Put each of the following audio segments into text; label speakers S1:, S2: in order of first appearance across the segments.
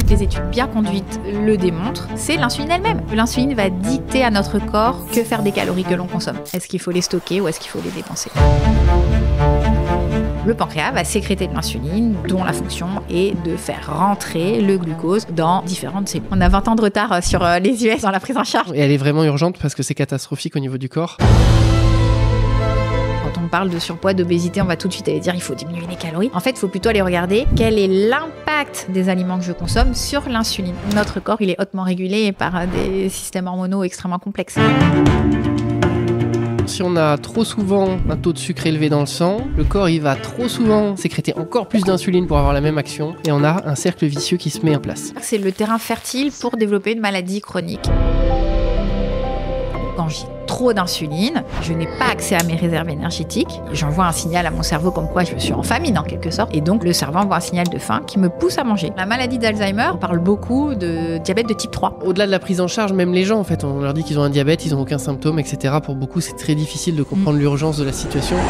S1: toutes les études bien conduites le démontrent, c'est l'insuline elle-même. L'insuline va dicter à notre corps que faire des calories que l'on consomme. Est-ce qu'il faut les stocker ou est-ce qu'il faut les dépenser ? Le pancréas va sécréter de l'insuline, dont la fonction est de faire rentrer le glucose dans différentes cellules. On a 20 ans de retard sur les US dans la prise en charge.
S2: Et elle est vraiment urgente parce que c'est catastrophique au niveau du corps.
S1: Quand on parle de surpoids, d'obésité, on va tout de suite aller dire il faut diminuer les calories. En fait, il faut plutôt aller regarder quel est l'impact des aliments que je consomme sur l'insuline. Notre corps, il est hautement régulé par des systèmes hormonaux extrêmement complexes.
S2: Si on a trop souvent un taux de sucre élevé dans le sang, le corps il va trop souvent sécréter encore plus d'insuline pour avoir la même action et on a un cercle vicieux qui se met en place.
S1: C'est le terrain fertile pour développer une maladie chronique. Quand j'ai trop d'insuline, je n'ai pas accès à mes réserves énergétiques. J'envoie un signal à mon cerveau comme quoi je suis en famine en quelque sorte. Et donc le cerveau envoie un signal de faim qui me pousse à manger. La maladie d'Alzheimer parle beaucoup de diabète de type 3.
S2: Au-delà de la prise en charge, même les gens en fait, on leur dit qu'ils ont un diabète, ils n'ont aucun symptôme, etc. Pour beaucoup, c'est très difficile de comprendre l'urgence de la situation. «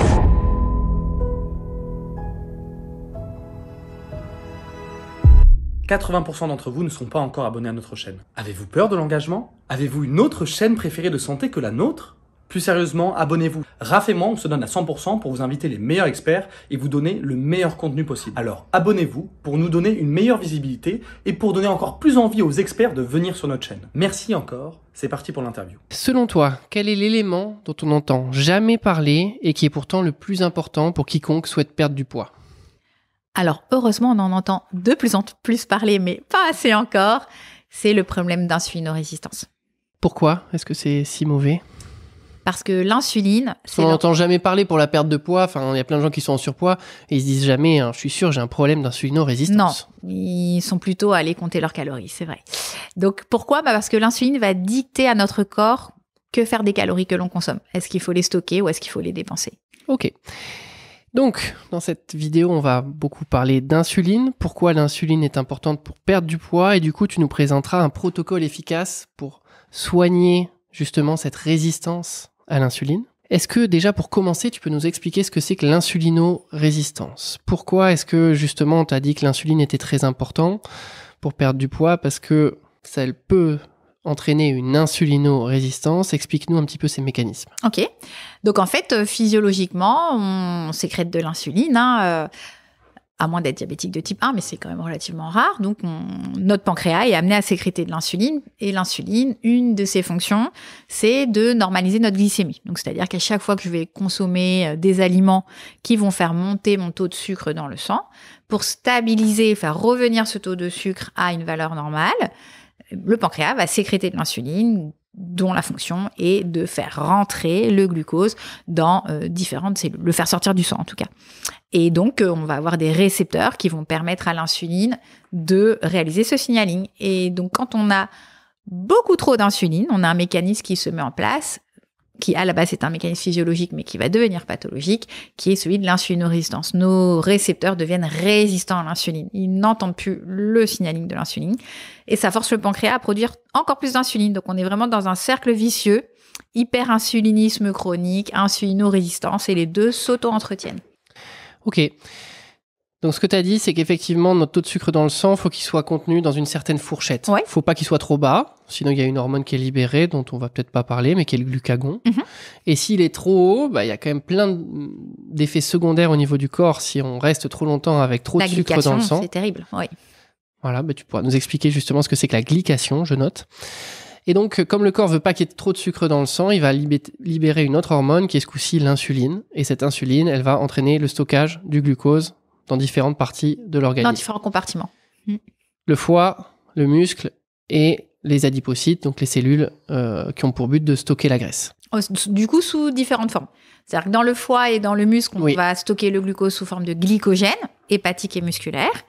S3: 80% d'entre vous ne sont pas encore abonnés à notre chaîne. Avez-vous peur de l'engagement ? Avez-vous une autre chaîne préférée de santé que la nôtre ? Plus sérieusement, abonnez-vous. Raph et moi, on se donne à 100% pour vous inviter les meilleurs experts et vous donner le meilleur contenu possible. Alors abonnez-vous pour nous donner une meilleure visibilité et pour donner encore plus envie aux experts de venir sur notre chaîne. Merci encore, c'est parti pour l'interview.
S2: Selon toi, quel est l'élément dont on n'entend jamais parler et qui est pourtant le plus important pour quiconque souhaite perdre du poids ?
S1: Alors, heureusement, on en entend de plus en plus parler, mais pas assez encore. C'est le problème d'insulinorésistance.
S2: Pourquoi est-ce que c'est si mauvais ?
S1: Parce que l'insuline...
S2: On n'entend jamais parler pour la perte de poids. Enfin, il y a plein de gens qui sont en surpoids et ils se disent jamais, je suis sûr, j'ai un problème d'insulinorésistance.
S1: Non, ils sont plutôt à aller compter leurs calories, c'est vrai. Donc, pourquoi ? Parce que l'insuline va dicter à notre corps que faire des calories que l'on consomme. Est-ce qu'il faut les stocker ou est-ce qu'il faut les dépenser ?
S2: Ok. Donc, dans cette vidéo, on va beaucoup parler d'insuline, pourquoi l'insuline est importante pour perdre du poids, et du coup, tu nous présenteras un protocole efficace pour soigner justement cette résistance à l'insuline. Est-ce que déjà, pour commencer, tu peux nous expliquer ce que c'est que l'insulinorésistance ? Pourquoi est-ce que justement, tu as dit que l'insuline était très important pour perdre du poids ? Parce que ça peut entraîner une insulinorésistance. Explique-nous un petit peu ces mécanismes.
S1: Ok. Donc, en fait, physiologiquement, on sécrète de l'insuline, à moins d'être diabétique de type 1, mais c'est quand même relativement rare. Donc, notre pancréas est amené à sécréter de l'insuline. Et l'insuline, une de ses fonctions, c'est de normaliser notre glycémie. Donc, c'est-à-dire qu'à chaque fois que je vais consommer des aliments qui vont faire monter mon taux de sucre dans le sang, pour stabiliser, faire revenir ce taux de sucre à une valeur normale, le pancréas va sécréter de l'insuline dont la fonction est de faire rentrer le glucose dans différentes cellules, le faire sortir du sang en tout cas. Et donc, on va avoir des récepteurs qui vont permettre à l'insuline de réaliser ce signaling. Et donc, quand on a beaucoup trop d'insuline, on a un mécanisme qui se met en place, qui à la base est un mécanisme physiologique mais qui va devenir pathologique, qui est celui de l'insulinorésistance. Nos récepteurs deviennent résistants à l'insuline. Ils n'entendent plus le signaling de l'insuline et ça force le pancréas à produire encore plus d'insuline. Donc on est vraiment dans un cercle vicieux, hyperinsulinisme chronique, insulinorésistance et les deux s'auto-entretiennent.
S2: Ok. Donc ce que tu as dit, c'est qu'effectivement, notre taux de sucre dans le sang, il faut qu'il soit contenu dans une certaine fourchette.
S1: Ouais.
S2: Faut pas qu'il soit trop bas, sinon il y a une hormone qui est libérée, dont on va peut-être pas parler, mais qui est le glucagon. Mm-hmm. Et s'il est trop haut, il y a quand même plein d'effets secondaires au niveau du corps si on reste trop longtemps avec trop de sucre dans le sang.
S1: C'est terrible, oui.
S2: Voilà, tu pourras nous expliquer justement ce que c'est que la glycation, je note. Et donc, comme le corps veut pas qu'il y ait trop de sucre dans le sang, il va libérer une autre hormone qui est ce coup-ci l'insuline. Et cette insuline, elle va entraîner le stockage du glucose dans différentes parties de l'organisme.
S1: Dans différents compartiments.
S2: Le foie, le muscle et les adipocytes, donc les cellules qui ont pour but de stocker la graisse.
S1: Du coup, sous différentes formes. C'est-à-dire que dans le foie et dans le muscle, on va stocker le glucose sous forme de glycogène, hépatique et musculaire.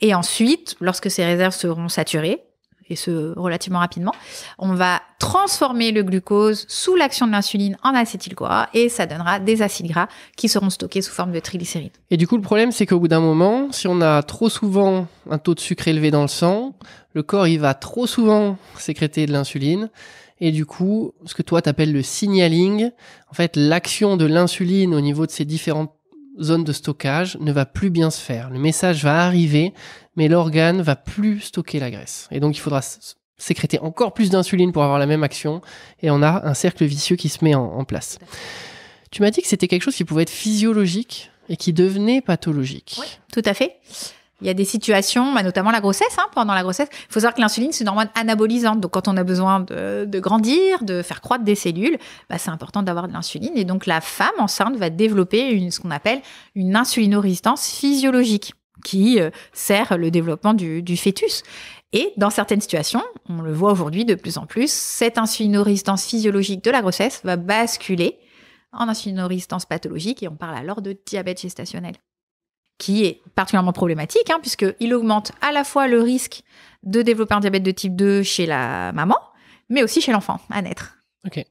S1: Et ensuite, lorsque ces réserves seront saturées, et ce relativement rapidement, on va transformer le glucose sous l'action de l'insuline en acétyl-CoA et ça donnera des acides gras qui seront stockés sous forme de triglycérides.
S2: Et du coup, le problème, c'est qu'au bout d'un moment, si on a trop souvent un taux de sucre élevé dans le sang, le corps, il va trop souvent sécréter de l'insuline. Et du coup, ce que toi, t'appelles le signaling, en fait, l'action de l'insuline au niveau de ces différentes zone de stockage ne va plus bien se faire. Le message va arriver, mais l'organe va plus stocker la graisse. Et donc, il faudra sécréter encore plus d'insuline pour avoir la même action. Et on a un cercle vicieux qui se met en place. Tu m'as dit que c'était quelque chose qui pouvait être physiologique et qui devenait pathologique.
S1: Oui, tout à fait. Il y a des situations, notamment la grossesse. Pendant la grossesse, il faut savoir que l'insuline, c'est une hormone anabolisante. Donc, quand on a besoin de grandir, de faire croître des cellules, c'est important d'avoir de l'insuline. Et donc, la femme enceinte va développer ce qu'on appelle une insulinorésistance physiologique qui sert le développement du fœtus. Et dans certaines situations, on le voit aujourd'hui de plus en plus, cette insulinorésistance physiologique de la grossesse va basculer en insulinorésistance pathologique. Et on parle alors de diabète gestationnel, qui est particulièrement problématique, puisqu'il augmente à la fois le risque de développer un diabète de type 2 chez la maman, mais aussi chez l'enfant à naître.
S2: Ok.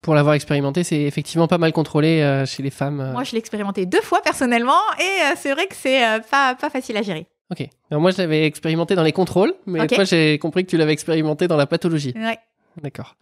S2: Pour l'avoir expérimenté, c'est effectivement pas mal contrôlé chez les femmes.
S1: Moi, je l'ai expérimenté 2 fois personnellement, et c'est vrai que c'est pas facile à gérer.
S2: Ok. Alors moi, je l'avais expérimenté dans les contrôles, mais toi, j'ai compris que tu l'avais expérimenté dans la pathologie.
S1: Ouais.
S2: D'accord.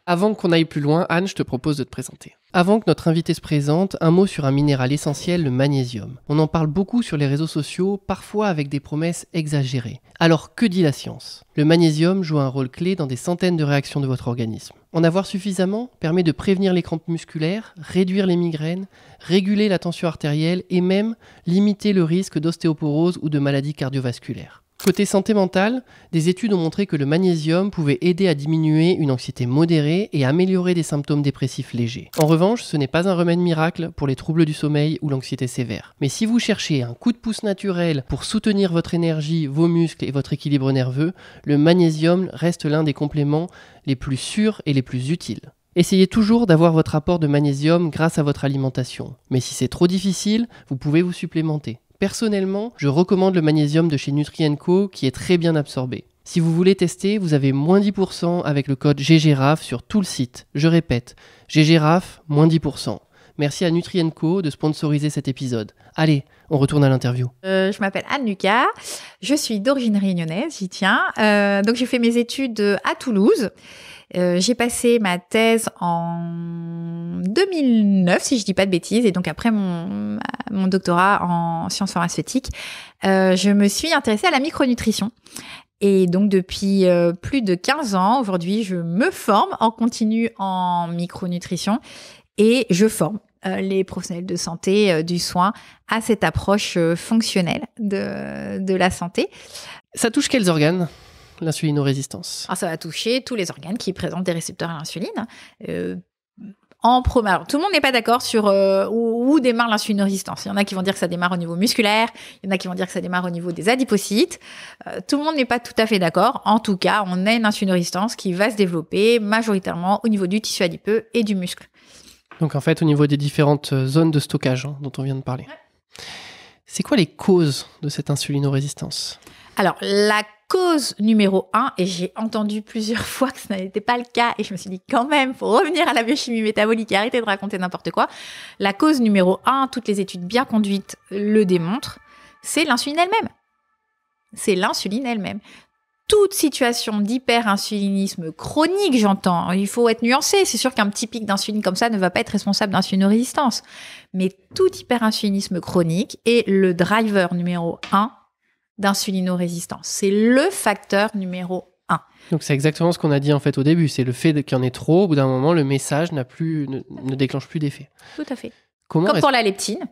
S2: Avant qu'on aille plus loin, Anne, je te propose de te présenter. Avant que notre invité se présente, un mot sur un minéral essentiel, le magnésium. On en parle beaucoup sur les réseaux sociaux, parfois avec des promesses exagérées. Alors, que dit la science ? Le magnésium joue un rôle clé dans des centaines de réactions de votre organisme. En avoir suffisamment permet de prévenir les crampes musculaires, réduire les migraines, réguler la tension artérielle et même limiter le risque d'ostéoporose ou de maladies cardiovasculaires. Côté santé mentale, des études ont montré que le magnésium pouvait aider à diminuer une anxiété modérée et à améliorer des symptômes dépressifs légers. En revanche, ce n'est pas un remède miracle pour les troubles du sommeil ou l'anxiété sévère. Mais si vous cherchez un coup de pouce naturel pour soutenir votre énergie, vos muscles et votre équilibre nerveux, le magnésium reste l'un des compléments les plus sûrs et les plus utiles. Essayez toujours d'avoir votre apport de magnésium grâce à votre alimentation. Mais si c'est trop difficile, vous pouvez vous supplémenter. Personnellement, je recommande le magnésium de chez Nutri & Co qui est très bien absorbé. Si vous voulez tester, vous avez moins 10% avec le code GGRAF sur tout le site. Je répète, GGRAF, moins 10%. Merci à Nutri & Co de sponsoriser cet épisode. Allez, on retourne à l'interview.
S1: Je m'appelle Anne Lucas, je suis d'origine réunionnaise, j'y tiens. Donc j'ai fait mes études à Toulouse. J'ai passé ma thèse en 2009, si je dis pas de bêtises, et donc après mon doctorat en sciences pharmaceutiques, je me suis intéressée à la micronutrition. Et donc depuis plus de 15 ans, aujourd'hui, je me forme en continu en micronutrition et je forme les professionnels de santé, du soin, à cette approche fonctionnelle de la santé.
S2: Ça touche quels organes ? L'insulinorésistance.
S1: Alors, ça va toucher tous les organes qui présentent des récepteurs à l'insuline. Alors, tout le monde n'est pas d'accord sur où démarre l'insulinorésistance. Il y en a qui vont dire que ça démarre au niveau musculaire, il y en a qui vont dire que ça démarre au niveau des adipocytes. Tout le monde n'est pas tout à fait d'accord. En tout cas, on a une insulinorésistance qui va se développer majoritairement au niveau du tissu adipeux et du muscle.
S2: Donc en fait, au niveau des différentes zones de stockage dont on vient de parler. Ouais. C'est quoi les causes de cette insulinorésistance ?
S1: Alors, la cause numéro 1, et j'ai entendu plusieurs fois que ce n'était pas le cas, et je me suis dit quand même, faut revenir à la biochimie métabolique et arrêter de raconter n'importe quoi. La cause numéro 1, toutes les études bien conduites le démontrent, c'est l'insuline elle-même. C'est l'insuline elle-même. Toute situation d'hyperinsulinisme chronique, j'entends, il faut être nuancé. C'est sûr qu'un petit pic d'insuline comme ça ne va pas être responsable d'insulinorésistance. Mais tout hyperinsulinisme chronique est le driver numéro 1 d'insulinorésistance. C'est le facteur numéro 1.
S2: Donc c'est exactement ce qu'on a dit en fait au début. C'est le fait qu'il y en ait trop, au bout d'un moment, le message ne déclenche plus d'effet.
S1: Tout à fait.
S2: Comme
S1: pour la leptine.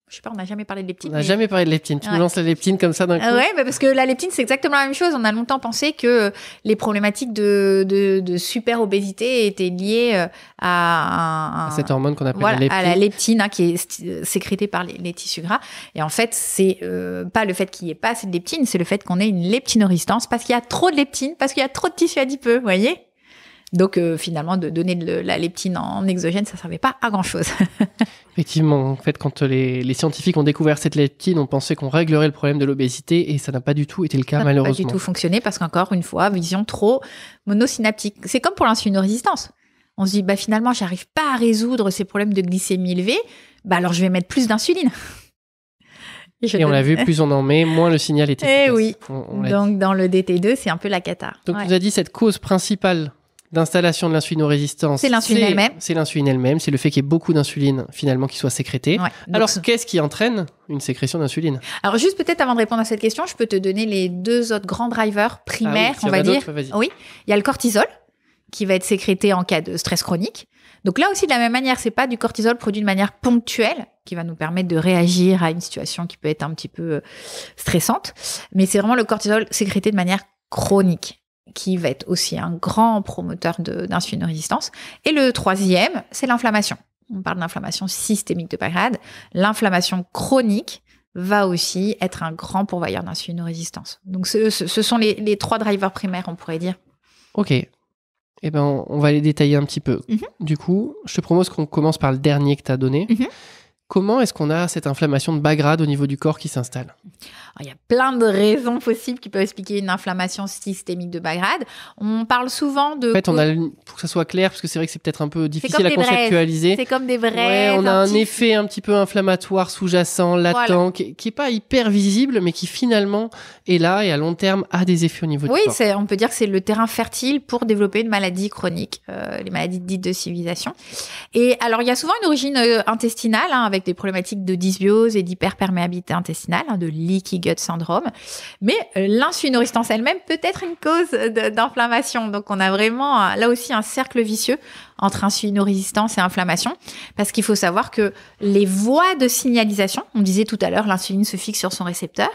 S1: Je sais pas, on n'a jamais parlé de leptine.
S2: On n'a jamais parlé de leptine. Tu me lances la leptine comme ça d'un coup.
S1: Ouais, parce que la leptine, c'est exactement la même chose. On a longtemps pensé que les problématiques de super-obésité étaient liées à
S2: cette hormone qu'on appelle la leptine.
S1: À la leptine, qui est sécrétée par les tissus gras. Et en fait, c'est pas le fait qu'il n'y ait pas assez de leptine, c'est le fait qu'on ait une leptinorésistance parce qu'il y a trop de leptine, parce qu'il y a trop de tissu adipeux, vous voyez ? Donc finalement, de donner de la leptine en exogène, ça ne servait pas à grand-chose.
S2: Effectivement, en fait, quand les scientifiques ont découvert cette leptine, on pensait qu'on réglerait le problème de l'obésité et ça n'a pas du tout été le cas, malheureusement. Ça n'a pas du tout
S1: fonctionné parce qu'encore une fois, vision trop monosynaptique. C'est comme pour l'insulinorésistance. On se dit, finalement, j'arrive pas à résoudre ces problèmes de glycémie élevée, alors je vais mettre plus d'insuline.
S2: Et on l'a vu, plus on en met, moins le signal est efficace.
S1: Et oui, donc dans le DT2, c'est un peu la cata.
S2: Donc, tu nous as dit cette cause principale d'installation de l'insulinorésistance,
S1: C'est l'insuline elle-même.
S2: C'est l'insuline elle-même, c'est le fait qu'il y ait beaucoup d'insuline finalement qui soit sécrétée.
S1: Ouais. Donc,
S2: Alors, qu'est-ce qui entraîne une sécrétion d'insuline?
S1: Alors juste peut-être avant de répondre à cette question, je peux te donner les 2 autres grands drivers primaires,
S2: s'il y
S1: on
S2: en a
S1: va dire.
S2: d'autres, vas-y.
S1: Oui, il y a le cortisol qui va être sécrété en cas de stress chronique. Donc là aussi de la même manière, c'est pas du cortisol produit de manière ponctuelle qui va nous permettre de réagir à une situation qui peut être un petit peu stressante, mais c'est vraiment le cortisol sécrété de manière chronique qui va être aussi un grand promoteur d'insulinorésistance. Et le 3e, c'est l'inflammation. On parle d'inflammation systémique de bas grade. L'inflammation chronique va aussi être un grand pourvoyeur d'insulinorésistance. Donc, ce sont les 3 drivers primaires, on pourrait dire.
S2: Ok. Eh ben, on va les détailler un petit peu. Du coup, je te propose qu'on commence par le dernier que tu as donné. Comment est-ce qu'on a cette inflammation de bas grade au niveau du corps qui s'installe?
S1: Il y a plein de raisons possibles qui peuvent expliquer une inflammation systémique de bas grade. On parle souvent de...
S2: En fait, pour que ça soit clair, parce que c'est vrai que c'est peut-être un peu difficile à
S1: des braises.
S2: conceptualiser.
S1: C'est comme des braises.
S2: Ouais, on a un effet un petit peu inflammatoire sous-jacent, latent,
S1: Voilà.
S2: qui est pas hyper visible, mais qui finalement est là et à long terme a des effets au niveau du corps.
S1: Oui, on peut dire que c'est le terrain fertile pour développer une maladie chronique, les maladies dites de civilisation. Et alors, il y a souvent une origine intestinale, avec des problématiques de dysbiose et d'hyperperméabilité intestinale, de leaky gut syndrome. Mais l'insulinorésistance elle-même peut être une cause d'inflammation. Donc, on a vraiment là aussi un cercle vicieux entre insulinorésistance et inflammation, parce qu'il faut savoir que les voies de signalisation, on disait tout à l'heure, l'insuline se fixe sur son récepteur.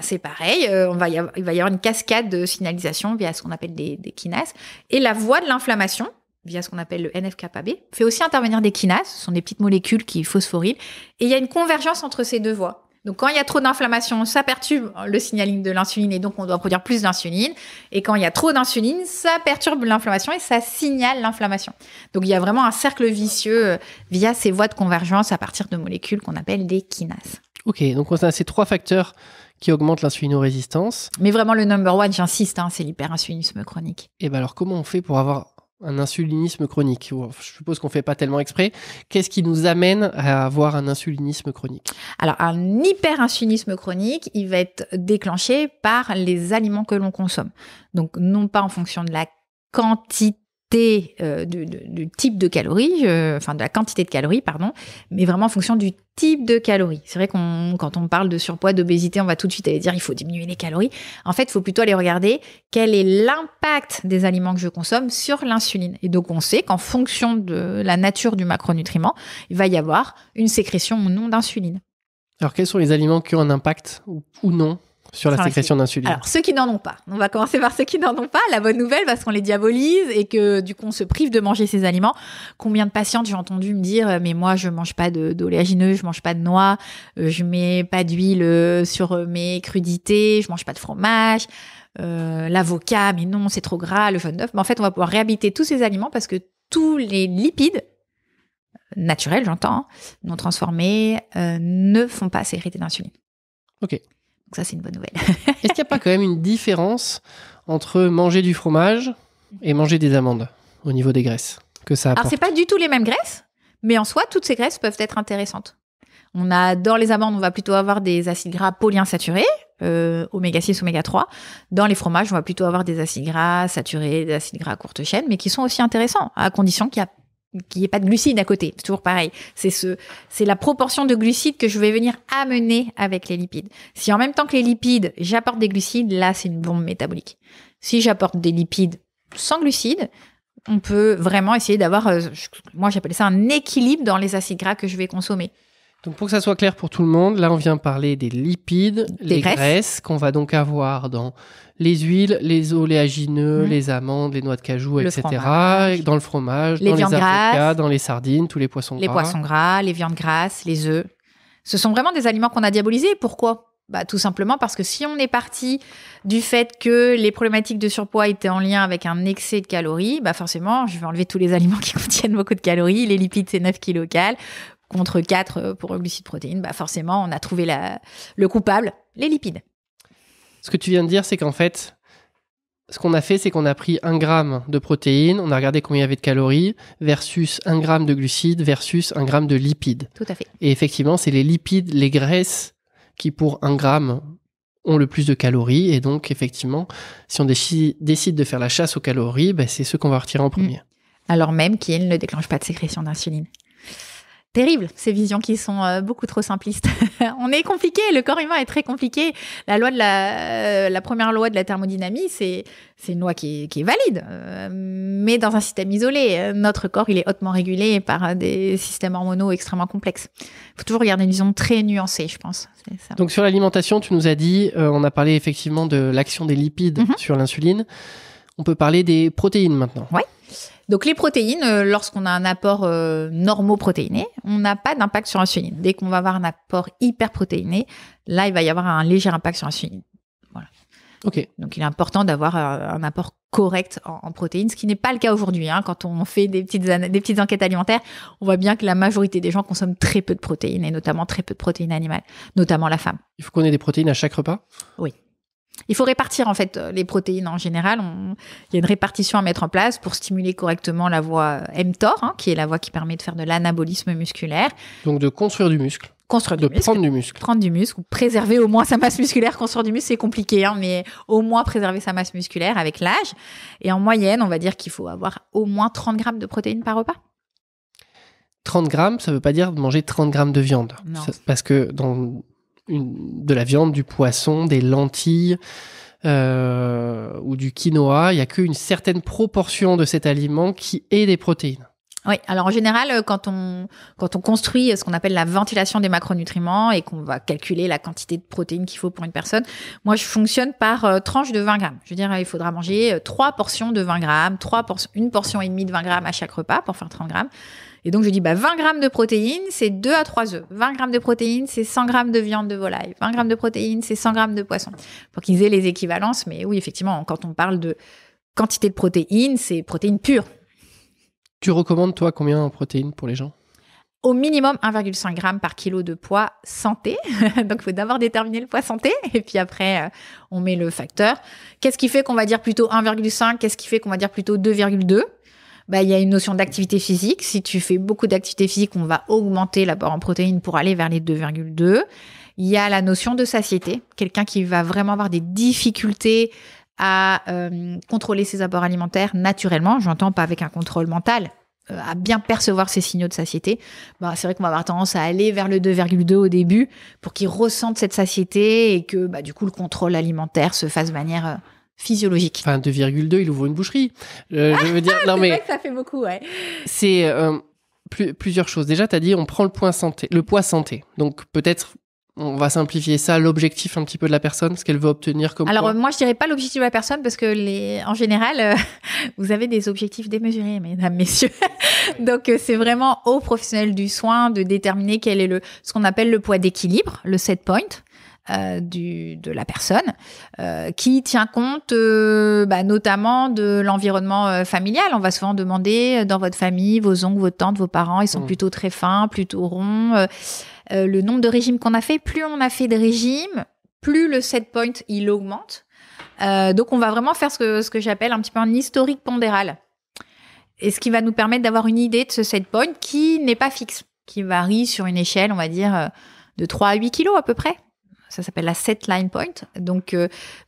S1: C'est pareil, il va y avoir une cascade de signalisation via ce qu'on appelle des kinases. Et la voie de l'inflammation, via ce qu'on appelle le NF-κB, fait aussi intervenir des kinases, ce sont des petites molécules qui phosphorylent. Et il y a une convergence entre ces 2 voies. Donc, quand il y a trop d'inflammation, ça perturbe le signaling de l'insuline et donc on doit produire plus d'insuline. Et quand il y a trop d'insuline, ça perturbe l'inflammation et ça signale l'inflammation. Donc, il y a vraiment un cercle vicieux via ces voies de convergence à partir de molécules qu'on appelle des kinases.
S2: Ok, donc on a ces 3 facteurs qui augmentent l'insulinorésistance.
S1: Mais vraiment, le number one, j'insiste, c'est l'hyperinsulinisme chronique.
S2: Et ben alors, comment on fait pour avoir un insulinisme chronique? Je suppose qu'on ne fait pas tellement exprès. Qu'est-ce qui nous amène à avoir un insulinisme chronique? Alors,
S1: un hyperinsulinisme chronique, il va être déclenché par les aliments que l'on consomme. Donc, non pas en fonction de la quantité du type de calories, de la quantité de calories, pardon, mais vraiment en fonction du type de calories. C'est vrai quand on parle de surpoids, d'obésité, on va tout de suite aller dire il faut diminuer les calories. En fait, il faut plutôt aller regarder quel est l'impact des aliments que je consomme sur l'insuline. Et donc, on sait qu'en fonction de la nature du macronutriment, il va y avoir une sécrétion ou non d'insuline.
S2: Alors, quels sont les aliments qui ont un impact ou non sur la sécrétion d'insuline?
S1: Alors, ceux qui n'en ont pas. On va commencer par ceux qui n'en ont pas. La bonne nouvelle, parce qu'on les diabolise et que du coup, on se prive de manger ces aliments. Combien de patientes j'ai entendu me dire « Mais moi, je mange pas d'oléagineux, je mange pas de noix, je mets pas d'huile sur mes crudités, je mange pas de fromage, l'avocat, mais non, c'est trop gras, le jaune d'œuf. » En fait, on va pouvoir réhabiliter tous ces aliments parce que tous les lipides naturels, j'entends, non transformés, ne font pas sécréter d'insuline.
S2: Ok.
S1: Donc ça, c'est une bonne nouvelle.
S2: Est-ce qu'il n'y a pas quand même une différence entre manger du fromage et manger des amandes au niveau des graisses que ça apporte?
S1: Alors, c'est pas du tout les mêmes graisses, mais en soi, toutes ces graisses peuvent être intéressantes. Dans les amandes, on va plutôt avoir des acides gras polyinsaturés, oméga 6, oméga 3. Dans les fromages, on va plutôt avoir des acides gras saturés, des acides gras à courte chaîne, mais qui sont aussi intéressants, à condition qu'il n'y ait pas de glucides à côté. C'est toujours pareil. C'est la proportion de glucides que je vais venir amener avec les lipides. Si en même temps que les lipides, j'apporte des glucides, là, c'est une bombe métabolique. Si j'apporte des lipides sans glucides, on peut vraiment essayer d'avoir, moi j'appelle ça un équilibre dans les acides gras que je vais consommer.
S2: Donc pour que ça soit clair pour tout le monde, là on vient parler des lipides, les graisses qu'on va donc avoir dans les huiles, les oléagineux, les amandes, les noix de cajou, etc.
S1: Fromage,
S2: dans le fromage,
S1: les
S2: dans les
S1: viandes
S2: avocats,
S1: grasses,
S2: dans les sardines, tous les poissons gras.
S1: Les poissons gras, les viandes grasses, les œufs. Ce sont vraiment des aliments qu'on a diabolisés. Pourquoi ? Tout simplement parce que si on est parti du fait que les problématiques de surpoids étaient en lien avec un excès de calories, forcément, je vais enlever tous les aliments qui contiennent beaucoup de calories. Les lipides, c'est 9 kilocalories contre 4 pour glucides protéines. Forcément, on a trouvé le coupable, les lipides.
S2: Ce que tu viens de dire, c'est qu'en fait, ce qu'on a fait, c'est qu'on a pris 1 gramme de protéines, on a regardé combien il y avait de calories, versus 1 gramme de glucides, versus 1 gramme de lipides.
S1: Tout à fait.
S2: Et effectivement, c'est les lipides, les graisses, qui pour 1 gramme ont le plus de calories. Et donc, effectivement, si on décide de faire la chasse aux calories, c'est ceux qu'on va retirer en premier.
S1: Alors même qu'ils ne déclenchent pas de sécrétion d'insuline. Terrible, ces visions qui sont beaucoup trop simplistes. On est compliqué, le corps humain est très compliqué. La loi de la première loi de la thermodynamie, c'est une loi qui est valide, mais dans un système isolé. Notre corps, il est hautement régulé par des systèmes hormonaux extrêmement complexes. Il faut toujours regarder une vision très nuancée, je pense. C'est ça.
S2: Donc sur l'alimentation, tu nous as dit, on a parlé effectivement de l'action des lipides sur l'insuline. On peut parler des protéines maintenant.
S1: Oui. Donc les protéines, lorsqu'on a un apport normoprotéiné, on n'a pas d'impact sur l'insuline. Dès qu'on va avoir un apport hyperprotéiné, là, il va y avoir un léger impact sur l'insuline. Voilà.
S2: Ok.
S1: Donc il est important d'avoir un apport correct en protéines, ce qui n'est pas le cas aujourd'hui. Quand on fait des petites enquêtes alimentaires, on voit bien que la majorité des gens consomment très peu de protéines, et notamment très peu de protéines animales, notamment la femme.
S2: Il faut qu'on ait des protéines à chaque repas ?
S1: Oui. Il faut répartir en fait les protéines en général. Il y a une répartition à mettre en place pour stimuler correctement la voie mTOR, qui est la voie qui permet de faire de l'anabolisme musculaire.
S2: Donc de construire du muscle. Prendre du muscle.
S1: Prendre du muscle ou préserver au moins sa masse musculaire. Construire du muscle, c'est compliqué, mais au moins préserver sa masse musculaire avec l'âge. Et en moyenne, on va dire qu'il faut avoir au moins 30 grammes de protéines par repas.
S2: 30 grammes, ça ne veut pas dire de manger 30 grammes de viande.
S1: Non.
S2: Parce que dans de la viande, du poisson, des lentilles ou du quinoa, il n'y a qu'une certaine proportion de cet aliment qui est des protéines.
S1: Oui, alors en général, quand on construit ce qu'on appelle la ventilation des macronutriments et qu'on va calculer la quantité de protéines qu'il faut pour une personne, moi je fonctionne par tranche de 20 grammes. Je veux dire, il faudra manger 3 portions de 20 grammes, une portion et demie de 20 grammes à chaque repas pour faire 30 grammes. Et donc, je dis, 20 grammes de protéines, c'est 2 à 3 œufs. 20 grammes de protéines, c'est 100 grammes de viande de volaille. 20 grammes de protéines, c'est 100 grammes de poisson. Pour qu'ils aient les équivalences. Mais oui, effectivement, quand on parle de quantité de protéines, c'est protéines pures.
S2: Tu recommandes, toi, combien en protéines pour les gens ?
S1: Au minimum 1,5 g par kilo de poids santé. Donc, il faut d'abord déterminer le poids santé. Et puis après, on met le facteur. Qu'est-ce qui fait qu'on va dire plutôt 1,5 ? Qu'est-ce qui fait qu'on va dire plutôt 2,2 ? Il y a une notion d'activité physique. Si tu fais beaucoup d'activité physique, on va augmenter l'apport en protéines pour aller vers les 2,2. Il y a la notion de satiété. Quelqu'un qui va vraiment avoir des difficultés à contrôler ses apports alimentaires naturellement, j'entends pas avec un contrôle mental, à bien percevoir ses signaux de satiété, c'est vrai qu'on va avoir tendance à aller vers le 2,2 au début pour qu'il ressente cette satiété et que du coup le contrôle alimentaire se fasse de manière physiologique.
S2: Enfin, 2,2, il ouvre une boucherie. Je veux dire, non mais...
S1: C'est vrai que ça fait beaucoup, ouais.
S2: C'est plusieurs choses. Déjà, tu as dit, on prend le poids santé. Donc, peut-être, on va simplifier ça, l'objectif un petit peu de la personne, ce qu'elle veut obtenir comme
S1: Alors,
S2: poids.
S1: moi, je dirais pas l'objectif de la personne parce que en général, vous avez des objectifs démesurés, mesdames, messieurs. Donc, c'est vraiment aux professionnels du soin de déterminer quel est ce qu'on appelle le poids d'équilibre, le set point. De la personne, qui tient compte notamment de l'environnement familial. On va souvent demander dans votre famille, vos oncles, vos tantes, vos parents, ils sont plutôt très fins, plutôt ronds. Le nombre de régimes qu'on a fait, plus on a fait de régimes, plus le set point, il augmente. Donc, on va vraiment faire ce que j'appelle un petit peu un historique pondéral. Et ce qui va nous permettre d'avoir une idée de ce set point qui n'est pas fixe, qui varie sur une échelle, on va dire, de 3 à 8 kilos à peu près. Ça s'appelle la set line point. Donc,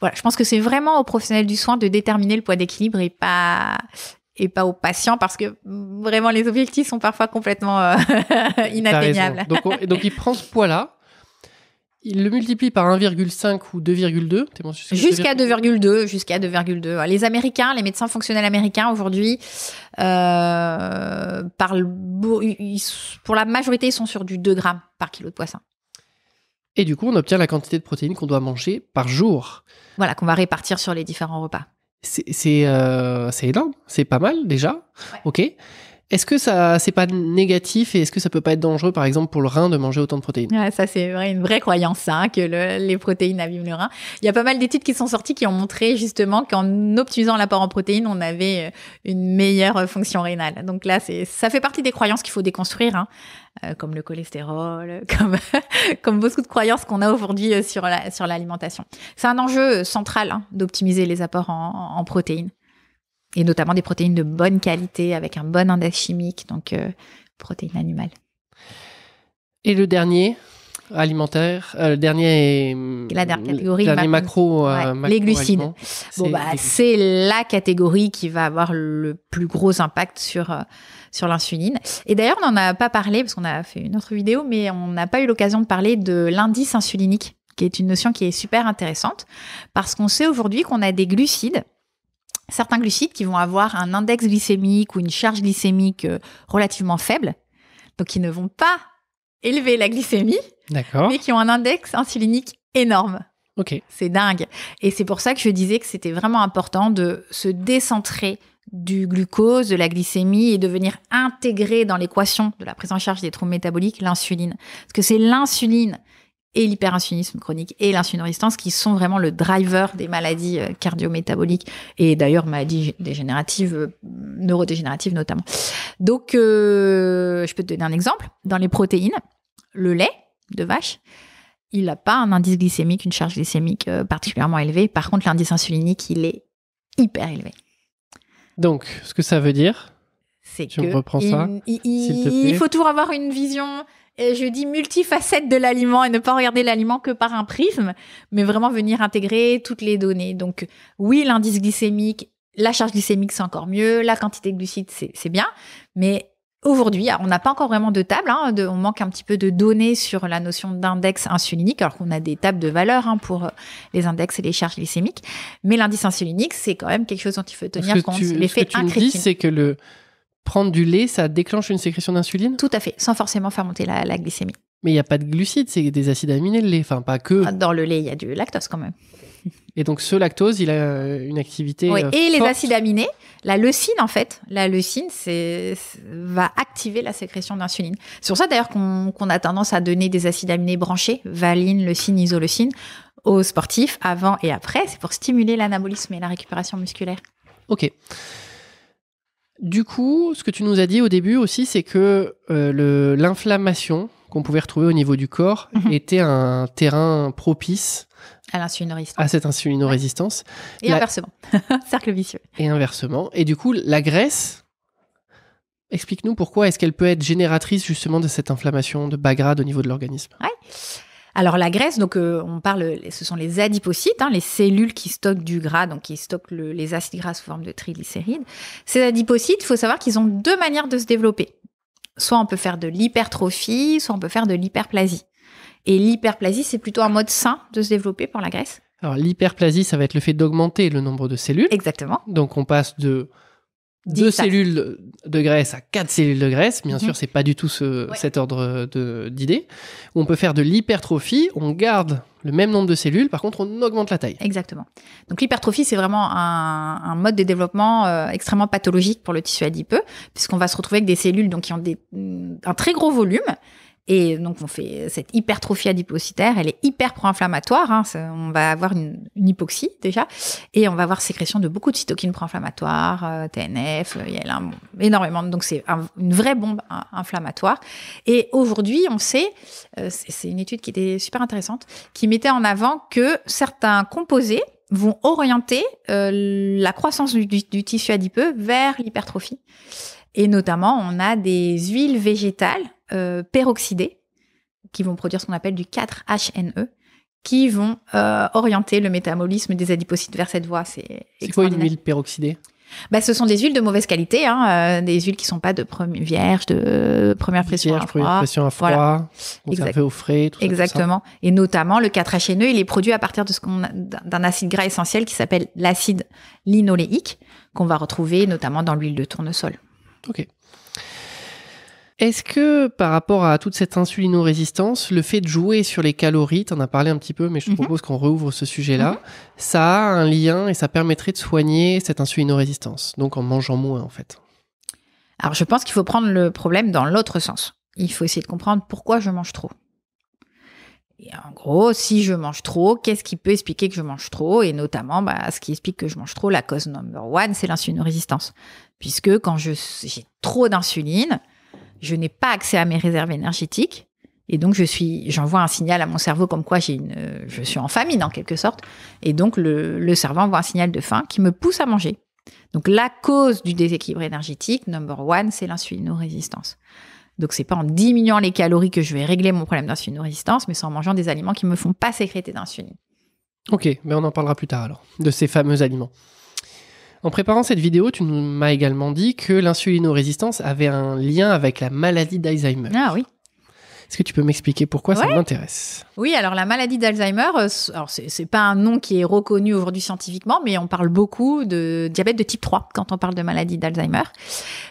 S1: voilà, je pense que c'est vraiment aux professionnels du soin de déterminer le poids d'équilibre et pas aux patients parce que vraiment les objectifs sont parfois complètement inatteignables.
S2: Donc, il prend ce poids-là, il le multiplie par 1,5 ou 2,2.
S1: Jusqu'à 2,2. Les Américains, les médecins fonctionnels américains aujourd'hui parlent, pour la majorité, ils sont sur du 2 grammes par kilo de poisson.
S2: Et du coup, on obtient la quantité de protéines qu'on doit manger par jour.
S1: Voilà, qu'on va répartir sur les différents repas.
S2: C'est énorme, c'est pas mal déjà. Ouais. Ok. Est-ce que c'est pas négatif et est-ce que ça peut pas être dangereux, par exemple, pour le rein de manger autant de protéines ?
S1: Ouais, ça, c'est une vraie croyance, ça, que les protéines abîment le rein. Il y a pas mal d'études qui sont sorties qui ont montré justement qu'en optimisant l'apport en protéines, on avait une meilleure fonction rénale. Donc là, ça fait partie des croyances qu'il faut déconstruire, comme le cholestérol, comme beaucoup de croyances qu'on a aujourd'hui sur l'alimentation. C'est un enjeu central d'optimiser les apports en protéines. Et notamment des protéines de bonne qualité avec un bon index chimique, donc protéines animales.
S2: Et le dernier, alimentaire, le dernier
S1: la dernière catégorie,
S2: dernier macro,
S1: les glucides.
S2: Bon,
S1: c'est la catégorie qui va avoir le plus gros impact sur l'insuline. Et d'ailleurs, on n'en a pas parlé parce qu'on a fait une autre vidéo, mais on n'a pas eu l'occasion de parler de l'indice insulinique, qui est une notion qui est super intéressante parce qu'on sait aujourd'hui qu'on a des glucides, certains glucides qui vont avoir un index glycémique ou une charge glycémique relativement faible, donc qui ne vont pas élever la glycémie,
S2: d'accord,
S1: mais qui ont un index insulinique énorme.
S2: Ok.
S1: C'est dingue. Et c'est pour ça que je disais que c'était vraiment important de se décentrer du glucose, de la glycémie et de venir intégrer dans l'équation de la prise en charge des troubles métaboliques l'insuline. Parce que c'est l'insuline et l'hyperinsulinisme chronique et l'insulinorésistance qui sont vraiment le driver des maladies cardio-métaboliques et d'ailleurs maladies dégénératives, neurodégénératives notamment. Donc, je peux te donner un exemple. Dans les protéines, le lait de vache, il n'a pas un indice glycémique, une charge glycémique particulièrement élevée. Par contre, l'indice insulinique, il est hyper élevé.
S2: Donc, ce que ça veut dire,
S1: c'est
S2: tu
S1: que
S2: reprends ça, s'il te plaît.
S1: Il faut toujours avoir une vision, je dis multifacette de l'aliment et ne pas regarder l'aliment que par un prisme, mais vraiment venir intégrer toutes les données. Donc, oui, l'indice glycémique, la charge glycémique, c'est encore mieux. La quantité de glucides, c'est bien. Mais aujourd'hui, on n'a pas encore vraiment de table. On manque un petit peu de données sur la notion d'index insulinique, alors qu'on a des tables de valeurs pour les index et les charges glycémiques. Mais l'indice insulinique, c'est quand même quelque chose dont il faut tenir compte. L'effet
S2: ce que tu me dis, c'est que prendre du lait, ça déclenche une sécrétion d'insuline ?
S1: Tout à fait, sans forcément faire monter la glycémie.
S2: Mais il n'y a pas de glucides, c'est des acides aminés, le lait. Enfin, pas que.
S1: Dans le lait, il y a du lactose quand même.
S2: Et donc, ce lactose, il a une activité
S1: et
S2: forte.
S1: Les acides aminés, la leucine, en fait, va activer la sécrétion d'insuline. C'est pour ça, d'ailleurs, qu'on a tendance à donner des acides aminés branchés, valine, leucine, isoleucine, aux sportifs, avant et après. C'est pour stimuler l'anabolisme et la récupération musculaire.
S2: Ok. Du coup, ce que tu nous as dit au début aussi, c'est que l'inflammation qu'on pouvait retrouver au niveau du corps était un terrain propice
S1: à l'insulinorésistance.
S2: À cette insulinorésistance.
S1: Et inversement. Cercle vicieux.
S2: Et inversement. Et du coup, la graisse, explique-nous pourquoi est-ce qu'elle peut être génératrice justement de cette inflammation de bas grade au niveau de l'organisme.
S1: Ouais. Alors la graisse, donc on parle, ce sont les adipocytes, les cellules qui stockent du gras, donc qui stockent les acides gras sous forme de triglycérides. Ces adipocytes, il faut savoir qu'ils ont deux manières de se développer. Soit on peut faire de l'hypertrophie, soit on peut faire de l'hyperplasie. Et l'hyperplasie, c'est plutôt un mode sain de se développer pour la graisse. Alors
S2: l'hyperplasie, ça va être le fait d'augmenter le nombre de cellules.
S1: Exactement.
S2: Donc on passe de 2 cellules de graisse à 4 cellules de graisse. Bien sûr, c'est pas du tout cet ordre d'idée. On peut faire de l'hypertrophie, on garde le même nombre de cellules, par contre, on augmente la taille.
S1: Exactement. Donc l'hypertrophie, c'est vraiment un mode de développement extrêmement pathologique pour le tissu adipeux, puisqu'on va se retrouver avec des cellules donc, qui ont un très gros volume. Et donc, on fait cette hypertrophie adipocytaire, elle est hyper pro-inflammatoire. On va avoir une hypoxie déjà, et on va avoir sécrétion de beaucoup de cytokines pro-inflammatoires, TNF, il y a énormément. Donc, c'est une vraie bombe inflammatoire. Et aujourd'hui, on sait, c'est une étude qui était super intéressante, qui mettait en avant que certains composés vont orienter la croissance du tissu adipeux vers l'hypertrophie. Et notamment, on a des huiles végétales peroxydées qui vont produire ce qu'on appelle du 4-HNE, qui vont orienter le métabolisme des adipocytes vers cette voie. C'est
S2: quoi une huile peroxydée ?
S1: Ce sont des huiles de mauvaise qualité, des huiles qui ne sont pas de première pression à froid.
S2: Pression à froid, voilà. Conservées au frais, tout ça.
S1: Exactement.
S2: Tout ça.
S1: Et notamment, le 4-HNE, il est produit à partir de d'un acide gras essentiel qui s'appelle l'acide linoléique, qu'on va retrouver notamment dans l'huile de tournesol.
S2: Ok. Est-ce que par rapport à toute cette insulinorésistance, le fait de jouer sur les calories, tu en as parlé un petit peu, mais je te propose qu'on rouvre ce sujet-là, ça a un lien et ça permettrait de soigner cette insulinorésistance, donc en mangeant moins en fait?
S1: Alors je pense qu'il faut prendre le problème dans l'autre sens. Il faut essayer de comprendre pourquoi je mange trop. Et en gros, si je mange trop, qu'est-ce qui peut expliquer que je mange trop? Et notamment, ce qui explique que je mange trop, la cause number one, c'est l'insulinorésistance. Puisque quand j'ai trop d'insuline, je n'ai pas accès à mes réserves énergétiques. Et donc, j'envoie un signal à mon cerveau comme quoi je suis en famine, en quelque sorte. Et donc, le cerveau envoie un signal de faim qui me pousse à manger. Donc, la cause du déséquilibre énergétique, number one, c'est l'insulinorésistance. Donc, c'est pas en diminuant les calories que je vais régler mon problème d'insulinorésistance, mais c'est en mangeant des aliments qui me font pas sécréter d'insuline.
S2: Ok, mais on en parlera plus tard alors, de ces fameux aliments. En préparant cette vidéo, tu m'as également dit que l'insulinorésistance avait un lien avec la maladie d'Alzheimer.
S1: Ah oui.
S2: Est-ce que tu peux m'expliquer pourquoi ça m'intéresse ?
S1: Oui, alors la maladie d'Alzheimer, alors c'est pas un nom qui est reconnu aujourd'hui scientifiquement, mais on parle beaucoup de diabète de type 3 quand on parle de maladie d'Alzheimer.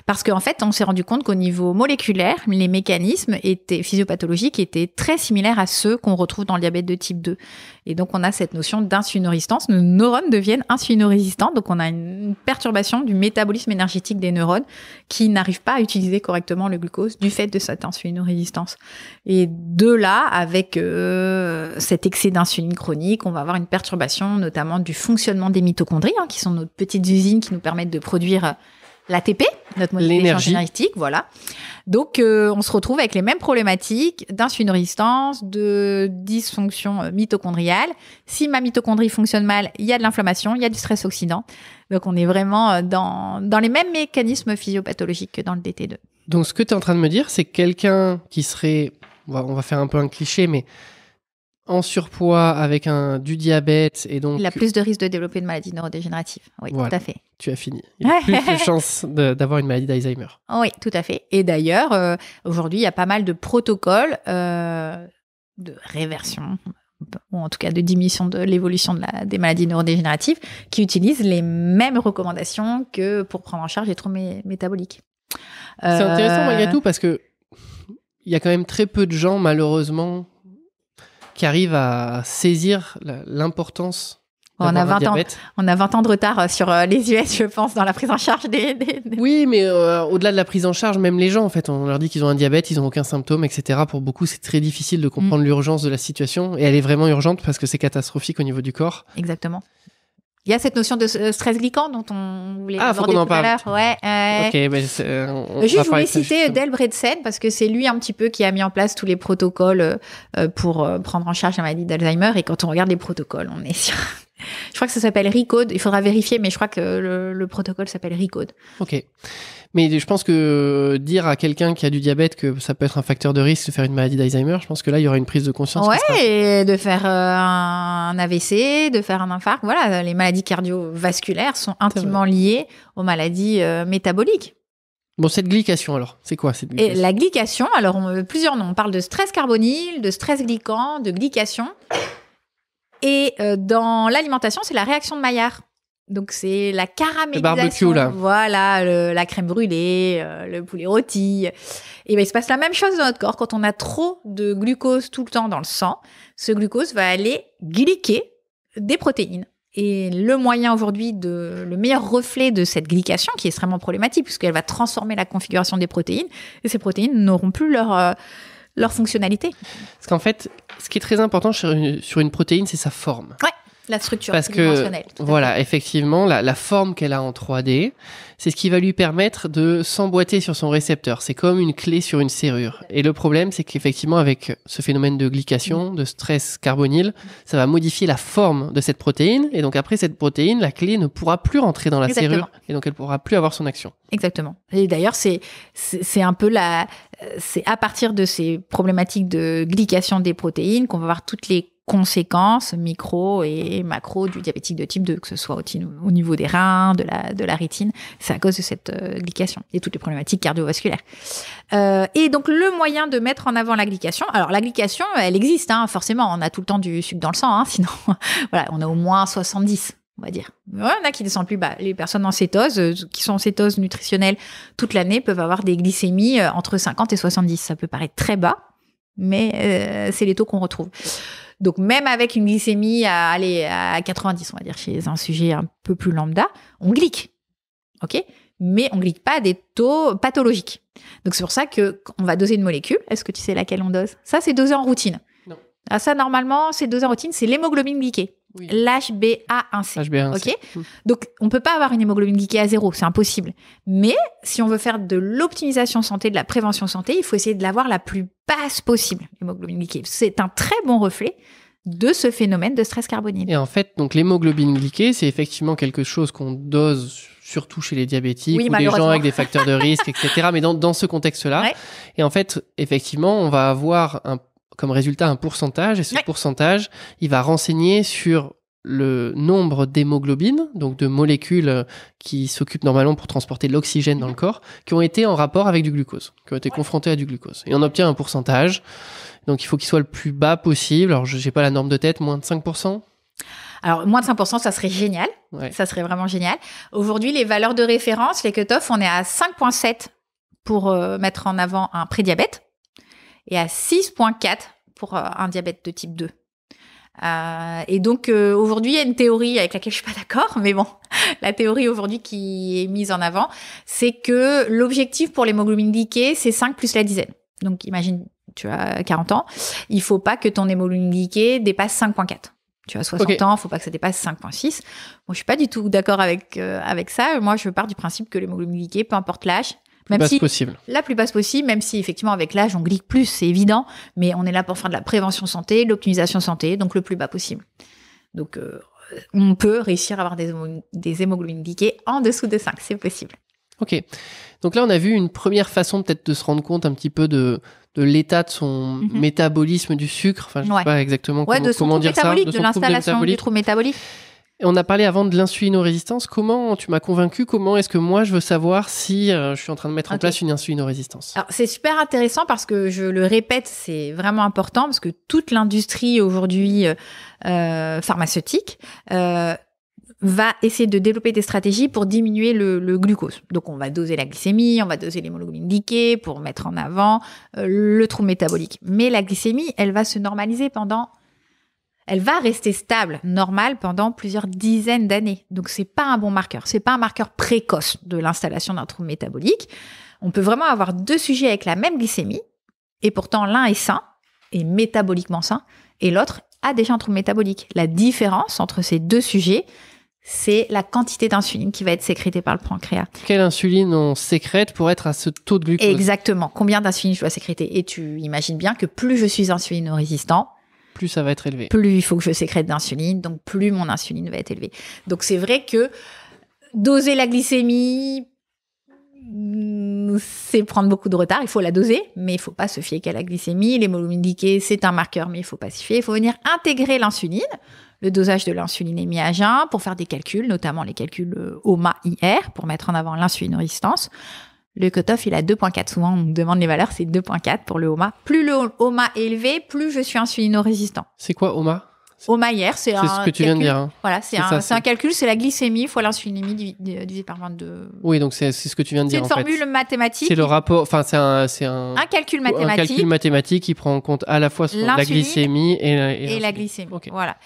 S1: Parce qu'en fait, on s'est rendu compte qu'au niveau moléculaire, les mécanismes physiopathologiques étaient très similaires à ceux qu'on retrouve dans le diabète de type 2. Et donc, on a cette notion d'insulinorésistance. Nos neurones deviennent insulinorésistants. Donc, on a une perturbation du métabolisme énergétique des neurones qui n'arrivent pas à utiliser correctement le glucose du fait de cette insulinorésistance. Et de là, avec cet excès d'insuline chronique, on va avoir une perturbation notamment du fonctionnement des mitochondries, qui sont nos petites usines qui nous permettent de produire l'ATP, notre molécule d'échange énergétique, voilà. Donc, on se retrouve avec les mêmes problématiques d'insulinorésistance, de dysfonction mitochondriale. Si ma mitochondrie fonctionne mal, il y a de l'inflammation, il y a du stress oxydant. Donc, on est vraiment dans les mêmes mécanismes physiopathologiques que dans le DT2.
S2: Donc, ce que tu es en train de me dire, c'est que quelqu'un qui serait, on va faire un peu un cliché, mais en surpoids avec du diabète et donc...
S1: Il a plus de risques de développer une maladie neurodégénérative. Oui,
S2: voilà,
S1: tout à fait.
S2: tu as fini. Il a plus de chances d'avoir une maladie d'Alzheimer.
S1: Oui, tout à fait. Et d'ailleurs, aujourd'hui, il y a pas mal de protocoles de réversion, ou en tout cas de diminution de l'évolution des maladies neurodégénératives, qui utilisent les mêmes recommandations que pour prendre en charge les troubles métaboliques.
S2: C'est intéressant malgré tout parce que il y a quand même très peu de gens, malheureusement, qui arrivent à saisir l'importance d'avoir un diabète.
S1: On a 20 ans de retard sur les US, je pense, dans la prise en charge des...
S2: Oui, mais au-delà de la prise en charge, même les gens, en fait, on leur dit qu'ils ont un diabète, ils n'ont aucun symptôme, etc. Pour beaucoup, c'est très difficile de comprendre l'urgence de la situation. Et elle est vraiment urgente parce que c'est catastrophique au niveau du corps.
S1: Exactement. Il y a cette notion de stress glyquant dont on voulait
S2: aborder tout à l'heure.
S1: Ouais.
S2: Ok, mais
S1: je voulais citer Del Bredesen parce que c'est lui un petit peu qui a mis en place tous les protocoles pour prendre en charge la maladie d'Alzheimer. Et quand on regarde les protocoles, on est sur... Je crois que ça s'appelle RECODE. Il faudra vérifier, mais je crois que le protocole s'appelle RECODE.
S2: Ok. Mais je pense que dire à quelqu'un qui a du diabète que ça peut être un facteur de risque de faire une maladie d'Alzheimer, je pense que là, il y aura une prise de conscience.
S1: Ouais, et de faire un AVC, de faire un infarct. Voilà, les maladies cardiovasculaires sont intimement liées aux maladies métaboliques.
S2: Bon, cette glycation, alors, c'est quoi cette glycation ?
S1: Et la glycation, alors, plusieurs noms. On parle de stress carbonyle, de stress glyquant, de glycation. Et dans l'alimentation, c'est la réaction de Maillard. Donc, c'est la caramélisation.
S2: Le barbecue, là.
S1: Voilà, la crème brûlée, le poulet rôti. Et ben, il se passe la même chose dans notre corps. Quand on a trop de glucose tout le temps dans le sang, ce glucose va aller glyquer des protéines. Et le moyen aujourd'hui, le meilleur reflet de cette glycation, qui est extrêmement problématique, puisqu'elle va transformer la configuration des protéines, et ces protéines n'auront plus leur fonctionnalité.
S2: Parce qu'en fait, ce qui est très important sur une protéine, c'est sa forme.
S1: Ouais. La structure
S2: tridimensionnelle. Parce que, voilà, effectivement, la forme qu'elle a en 3D, c'est ce qui va lui permettre de s'emboîter sur son récepteur. C'est comme une clé sur une serrure. Et le problème, c'est qu'effectivement, avec ce phénomène de glycation, de stress carbonyle, ça va modifier la forme de cette protéine. Et donc, après cette protéine, la clé ne pourra plus rentrer dans la serrure. Et donc, elle ne pourra plus avoir son action.
S1: Exactement. Et d'ailleurs, c'est un peu c'est à partir de ces problématiques de glycation des protéines qu'on va voir toutes les conséquences micro et macro du diabétique de type 2, que ce soit au niveau des reins, de la rétine. C'est à cause de cette glycation et toutes les problématiques cardiovasculaires. Et donc, le moyen de mettre en avant la glycation, alors la glycation, elle existe, forcément. On a tout le temps du sucre dans le sang, sinon, voilà, on a au moins 70. On va dire. Il y en a qui descendent plus bas. Les personnes en cétose, qui sont en cétose nutritionnelle toute l'année, peuvent avoir des glycémies entre 50 et 70. Ça peut paraître très bas, mais c'est les taux qu'on retrouve. Donc, même avec une glycémie à 90, on va dire, chez un sujet un peu plus lambda, on glyque. OK ? Mais on glyque pas à des taux pathologiques. Donc, c'est pour ça qu'on va doser une molécule. Est-ce que tu sais laquelle on dose ? Ça, c'est dosé en routine. Non. Ah, ça, normalement, c'est dosé en routine. C'est l'hémoglobine glyquée. Oui. l'HbA1c.
S2: HbA1c.
S1: Okay. Donc, on ne peut pas avoir une hémoglobine glyquée à 0, c'est impossible. Mais si on veut faire de l'optimisation santé, de la prévention santé, il faut essayer de l'avoir la plus basse possible, l'hémoglobine glyquée. C'est un très bon reflet de ce phénomène de stress carbonyle.
S2: Et en fait, donc l'hémoglobine glyquée, c'est effectivement quelque chose qu'on dose surtout chez les diabétiques
S1: Oui,
S2: ou des gens avec des facteurs de risque, etc. Mais dans ce contexte-là.
S1: Ouais.
S2: Et en fait, effectivement, on va avoir comme résultat un pourcentage. Et ce pourcentage, il va renseigner sur le nombre d'hémoglobines, donc de molécules qui s'occupent normalement pour transporter l'oxygène dans le corps, qui ont été en rapport avec du glucose, qui ont été confrontées à du glucose. Et on obtient un pourcentage. Donc, il faut qu'il soit le plus bas possible. Alors, je n'ai pas la norme de tête, moins de 5%.
S1: Alors, moins de 5%, ça serait génial.
S2: Ouais.
S1: Ça serait vraiment génial. Aujourd'hui, les valeurs de référence, les cut-off, on est à 5,7 pour mettre en avant un prédiabète et à 6,4 pour un diabète de type 2. Et donc, aujourd'hui, il y a une théorie avec laquelle je suis pas d'accord, mais bon, la théorie aujourd'hui qui est mise en avant, c'est que l'objectif pour l'hémoglobine glyquée, c'est 5 plus la dizaine. Donc, imagine, tu as 40 ans, il faut pas que ton hémoglobine glyquée dépasse 5,4. Tu as 60 ans, il faut pas que ça dépasse 5,6. Bon, je suis pas du tout d'accord avec ça. Moi, je pars du principe que l'hémoglobine glyquée, peu importe l'âge, même si
S2: possible.
S1: La plus basse possible, même si effectivement avec l'âge on glyque plus, c'est évident, mais on est là pour faire de la prévention santé, de l'optimisation santé, donc le plus bas possible. Donc on peut réussir à avoir des hémoglobines glyquées en dessous de 5, c'est possible.
S2: Ok, donc là on a vu une première façon peut-être de se rendre compte un petit peu de l'état de son métabolisme du sucre, enfin je sais pas exactement comment dire ça,
S1: de l'installation du trouble métabolique.
S2: Et on a parlé avant de l'insulinorésistance. Comment tu m'as convaincu? Comment est-ce que moi je veux savoir si je suis en train de mettre en place une insulinorésistance? Alors
S1: c'est super intéressant parce que je le répète, c'est vraiment important parce que toute l'industrie aujourd'hui pharmaceutique va essayer de développer des stratégies pour diminuer le glucose. Donc, on va doser la glycémie, on va doser l'hémoglobine glyquée pour mettre en avant le trouble métabolique. Mais la glycémie, elle va se normaliser elle va rester stable, normale, pendant plusieurs dizaines d'années. Donc, c'est pas un bon marqueur. C'est pas un marqueur précoce de l'installation d'un trouble métabolique. On peut vraiment avoir deux sujets avec la même glycémie, et pourtant l'un est sain, et métaboliquement sain, et l'autre a déjà un trouble métabolique. La différence entre ces deux sujets, c'est la quantité d'insuline qui va être sécrétée par le pancréas.
S2: Quelle insuline on sécrète pour être à ce taux de glucose? Exactement.
S1: Combien d'insuline je dois sécréter? Et tu imagines bien que plus je suis insulinorésistant,
S2: plus ça va être élevé.
S1: Plus il faut que je sécrète d'insuline, donc plus mon insuline va être élevée. Donc c'est vrai que doser la glycémie, c'est prendre beaucoup de retard. Il faut la doser, mais il ne faut pas se fier qu'à la glycémie. L'hémoglobine glyquée, c'est un marqueur, mais il ne faut pas s'y fier. Il faut venir intégrer l'insuline. Le dosage de l'insuline est mis à jeun pour faire des calculs, notamment les calculs OMA-IR, pour mettre en avant l'insulinorésistance. Le cutoff, il a 2,4. Souvent, on me demande les valeurs, c'est 2,4 pour le OMA. Plus le OMA est élevé, plus je suis insulinorésistant.
S2: C'est quoi OMA?
S1: OMA-IR, c'est un
S2: ce que tu viens de dire. Hein.
S1: Voilà, c'est un calcul, c'est la glycémie fois l'insulinémie divisé par 22.
S2: Oui, donc c'est ce que tu viens de dire.
S1: C'est une formule mathématique.
S2: C'est le rapport, enfin c'est un
S1: calcul mathématique.
S2: Un calcul mathématique qui prend en compte à la fois la glycémie et
S1: la glycémie.
S2: Okay.
S1: Voilà.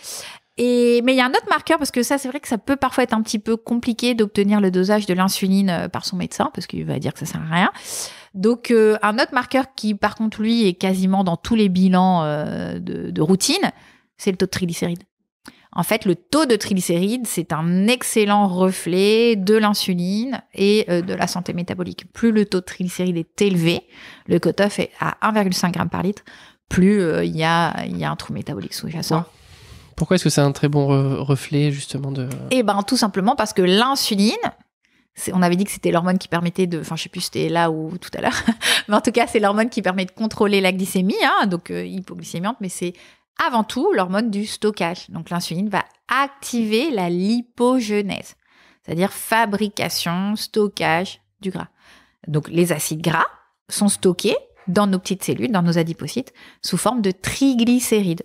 S1: Mais il y a un autre marqueur, parce que ça, c'est vrai que ça peut parfois être un petit peu compliqué d'obtenir le dosage de l'insuline par son médecin, parce qu'il va dire que ça sert à rien. Donc, un autre marqueur qui, par contre, lui, est quasiment dans tous les bilans de routine, c'est le taux de triglycérides. En fait, le taux de triglycérides, c'est un excellent reflet de l'insuline et de la santé métabolique. Plus le taux de triglycérides est élevé, le cutoff est à 1,5 g par litre, plus il y a un trouble métabolique sous-jacent.
S2: Pourquoi est-ce que c'est un très bon reflet, justement, de...
S1: Eh ben, tout simplement parce que l'insuline, on avait dit que c'était l'hormone qui permettait de... Enfin, je sais plus si c'était là ou tout à l'heure. Mais en tout cas, c'est l'hormone qui permet de contrôler la glycémie, donc hypoglycémiante, mais c'est avant tout l'hormone du stockage. Donc, l'insuline va activer la lipogenèse, c'est-à-dire fabrication, stockage du gras. Donc, les acides gras sont stockés dans nos petites cellules, dans nos adipocytes, sous forme de triglycérides.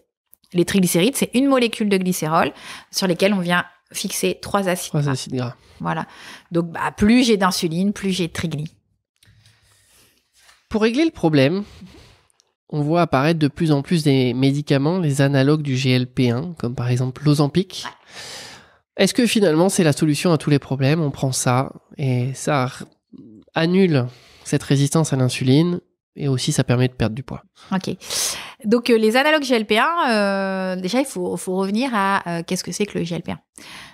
S1: Les triglycérides, c'est une molécule de glycérol sur lesquelles on vient fixer 3 acides gras.
S2: 3 acides gras.
S1: Voilà. Donc, plus j'ai d'insuline, plus j'ai de trigly.
S2: Pour régler le problème, on voit apparaître de plus en plus des médicaments, les analogues du GLP-1, comme par exemple l'Ozempic. Ouais. Est-ce que finalement, c'est la solution à tous les problèmes? On prend ça et ça annule cette résistance à l'insuline. Et aussi, ça permet de perdre du poids.
S1: Ok. Donc, les analogues GLP-1, déjà, il faut revenir à qu'est-ce que c'est que le GLP-1.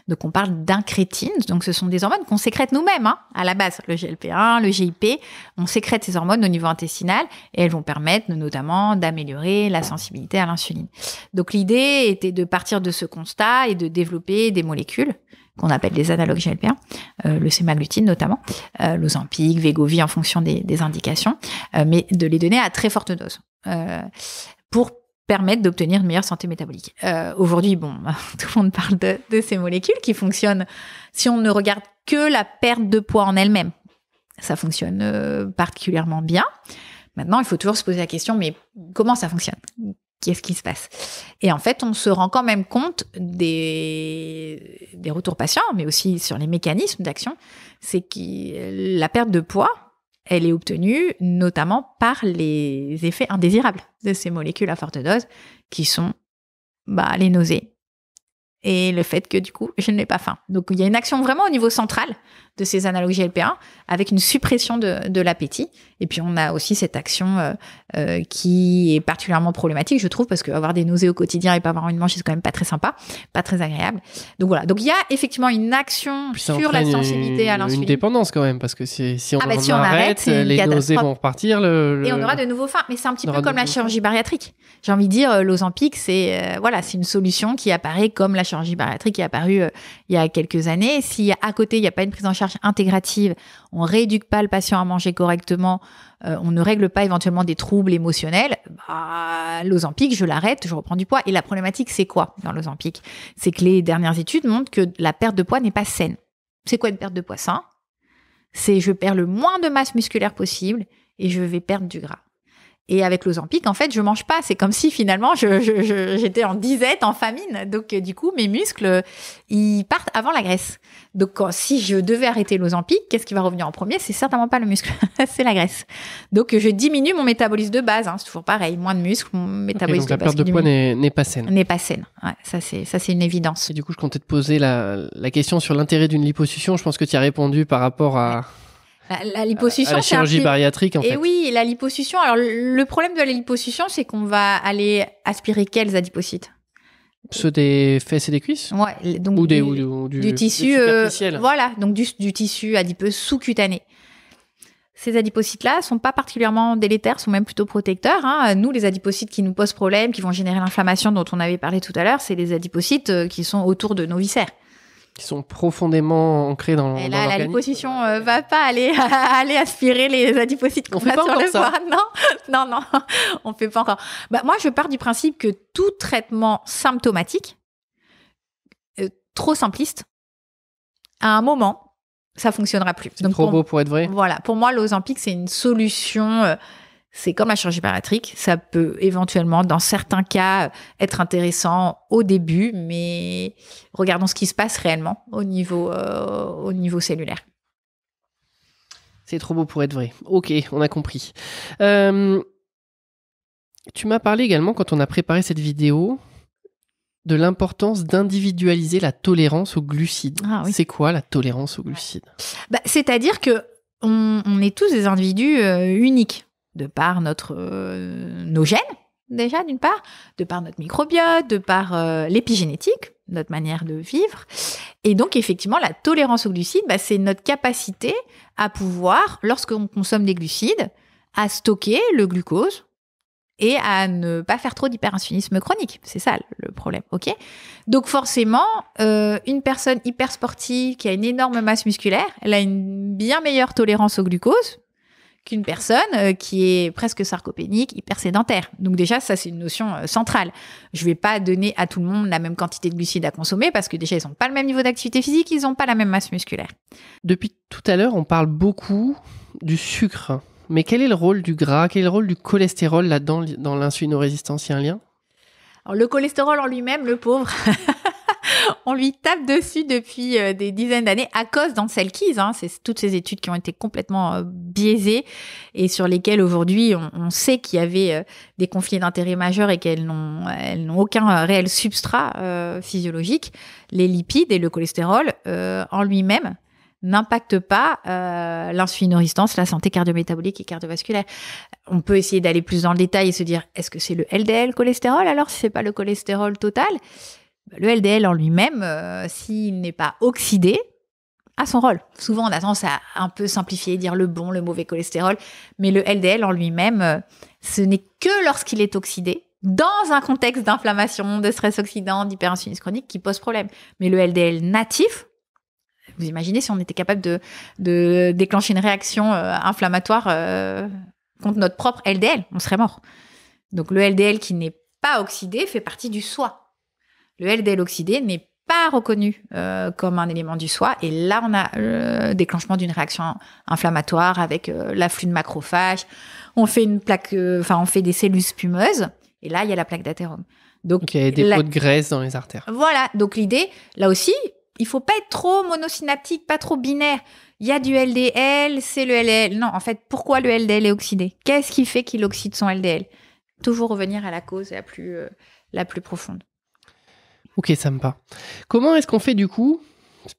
S1: Donc, on parle d'incrétines. Donc, ce sont des hormones qu'on sécrète nous-mêmes, à la base. Le GLP-1, le GIP, on sécrète ces hormones au niveau intestinal et elles vont permettre notamment d'améliorer la sensibilité à l'insuline. Donc, l'idée était de partir de ce constat et de développer des molécules qu'on appelle les analogues GLP-1, le sémaglutide notamment, l'Ozempic, Wegovy en fonction des indications, mais de les donner à très forte dose pour permettre d'obtenir une meilleure santé métabolique. Aujourd'hui, tout le monde parle de ces molécules qui fonctionnent. Si on ne regarde que la perte de poids en elle-même, ça fonctionne particulièrement bien. Maintenant, il faut toujours se poser la question, mais comment ça fonctionne ? Qu'est-ce qui se passe ? Et en fait, on se rend quand même compte des retours patients, mais aussi sur les mécanismes d'action. C'est que la perte de poids, elle est obtenue notamment par les effets indésirables de ces molécules à forte dose, qui sont les nausées et le fait que du coup, je n'ai pas faim. Donc, il y a une action vraiment au niveau central de ces analogues GLP-1 avec une suppression de l'appétit. Et puis, on a aussi cette action qui est particulièrement problématique, je trouve, parce qu'avoir des nausées au quotidien et pas avoir envie de manger, c'est quand même pas très sympa, pas très agréable. Donc voilà. Donc, il y a effectivement une action sur la sensibilité à l'insuline.
S2: Une dépendance quand même, parce que si on
S1: arrête,
S2: les nausées vont repartir.
S1: Et on aura de nouveau faim. Mais c'est un petit peu comme la chirurgie bariatrique. J'ai envie de dire, l'Ozempic, c'est une solution qui apparaît comme la chirurgie bariatrique qui est apparue il y a quelques années. Si à côté, il n'y a pas une prise en charge intégrative, on ne rééduque pas le patient à manger correctement, on ne règle pas éventuellement des troubles émotionnels, l'Ozempic, je l'arrête, je reprends du poids. Et la problématique, c'est quoi dans l'Ozempic ? C'est que les dernières études montrent que la perte de poids n'est pas saine. C'est quoi une perte de poids sain ? C'est je perds le moins de masse musculaire possible et je vais perdre du gras. Et avec l'Ozempic, en fait, je mange pas. C'est comme si finalement j'étais en disette, en famine. Donc du coup, mes muscles, ils partent avant la graisse. Donc si je devais arrêter l'Ozempic, qu'est-ce qui va revenir en premier ? C'est certainement pas le muscle, c'est la graisse. Donc je diminue mon métabolisme de base. C'est toujours pareil, moins de muscles, mon métabolisme
S2: de base. Donc la perte de poids n'est pas saine.
S1: N'est pas saine. Ouais, ça c'est une évidence.
S2: Et du coup, je comptais te poser la question sur l'intérêt d'une liposuction. Je pense que tu y as répondu par rapport à
S1: la liposuction,
S2: à la chirurgie bariatrique, en fait.
S1: Et oui, la liposuction. Alors, le problème de la liposuction, c'est qu'on va aller aspirer quels adipocytes ?
S2: Ceux des fesses et des cuisses ?
S1: Ouais, donc
S2: ou
S1: du tissu,
S2: superficiel.
S1: Voilà, donc du tissu adipeux sous-cutané. Ces adipocytes-là sont pas particulièrement délétères, sont même plutôt protecteurs. Nous, les adipocytes qui nous posent problème, qui vont générer l'inflammation dont on avait parlé tout à l'heure, c'est les adipocytes qui sont autour de nos viscères.
S2: Qui sont profondément ancrés dans
S1: l'organisme. Et
S2: là,
S1: la liposuction va pas aller aspirer les adipocytes qu'on a sur le foie. Non, on fait pas encore. Moi, je pars du principe que tout traitement symptomatique, trop simpliste, à un moment, ça fonctionnera plus.
S2: C'est trop beau pour être vrai.
S1: Voilà. Pour moi, l'Ozempic, c'est une solution. C'est comme la chirurgie bariatrique, ça peut éventuellement, dans certains cas, être intéressant au début, mais regardons ce qui se passe réellement au niveau cellulaire.
S2: C'est trop beau pour être vrai. Ok, on a compris. Tu m'as parlé également, quand on a préparé cette vidéo, de l'importance d'individualiser la tolérance aux glucides.
S1: Ah, oui.
S2: C'est quoi la tolérance aux glucides ?
S1: C'est-à-dire que on est tous des individus uniques. De par nos gènes, déjà, d'une part, de par notre microbiote, de par l'épigénétique, notre manière de vivre. Et donc, effectivement, la tolérance aux glucides, c'est notre capacité à pouvoir, lorsqu'on consomme des glucides, à stocker le glucose et à ne pas faire trop d'hyperinsulinisme chronique. C'est ça le problème, ok ? Donc, forcément, une personne hyper sportive qui a une énorme masse musculaire, elle a une bien meilleure tolérance au glucose qu'une personne qui est presque sarcopénique, hyper sédentaire. Donc déjà, ça, c'est une notion centrale. Je vais pas donner à tout le monde la même quantité de glucides à consommer parce que déjà, ils n'ont pas le même niveau d'activité physique, ils n'ont pas la même masse musculaire.
S2: Depuis tout à l'heure, on parle beaucoup du sucre. Mais quel est le rôle du gras ? Quel est le rôle du cholestérol là-dedans, dans l'insulinorésistance ? Il y a un lien ?
S1: Alors, le cholestérol en lui-même, le pauvre... On lui tape dessus depuis des dizaines d'années à cause d'Anselkis. C'est toutes ces études qui ont été complètement biaisées et sur lesquelles aujourd'hui on sait qu'il y avait des conflits d'intérêts majeurs et qu'elles n'ont aucun réel substrat physiologique. Les lipides et le cholestérol en lui-même n'impactent pas l'insulinorésistance, la santé cardio-métabolique et cardiovasculaire. On peut essayer d'aller plus dans le détail et se dire, est-ce que c'est le LDL cholestérol alors si c'est pas le cholestérol total ? Le LDL en lui-même, s'il n'est pas oxydé, a son rôle. Souvent, on a tendance à un peu simplifier, dire le bon, le mauvais cholestérol, mais le LDL en lui-même, ce n'est que lorsqu'il est oxydé, dans un contexte d'inflammation, de stress oxydant, d'hyperinsulinisme chronique, qui pose problème. Mais le LDL natif, vous imaginez si on était capable de déclencher une réaction inflammatoire contre notre propre LDL, on serait mort. Donc le LDL qui n'est pas oxydé fait partie du soi. Le LDL oxydé n'est pas reconnu comme un élément du soi. Et là, on a le déclenchement d'une réaction inflammatoire avec l'afflux de macrophages. On fait on fait des cellules spumeuses. Et là, il y a la plaque d'athérome. Donc,
S2: il y a des dépôts de graisse dans les artères.
S1: Voilà. Donc, l'idée, là aussi, il faut pas être trop monosynaptique, pas trop binaire. Il y a du LDL, c'est le LDL. Non, en fait, pourquoi le LDL est oxydé? Qu'est-ce qui fait qu'il oxyde son LDL? Toujours revenir à la cause la plus profonde.
S2: Ok, ça me va. Comment est-ce qu'on fait du coup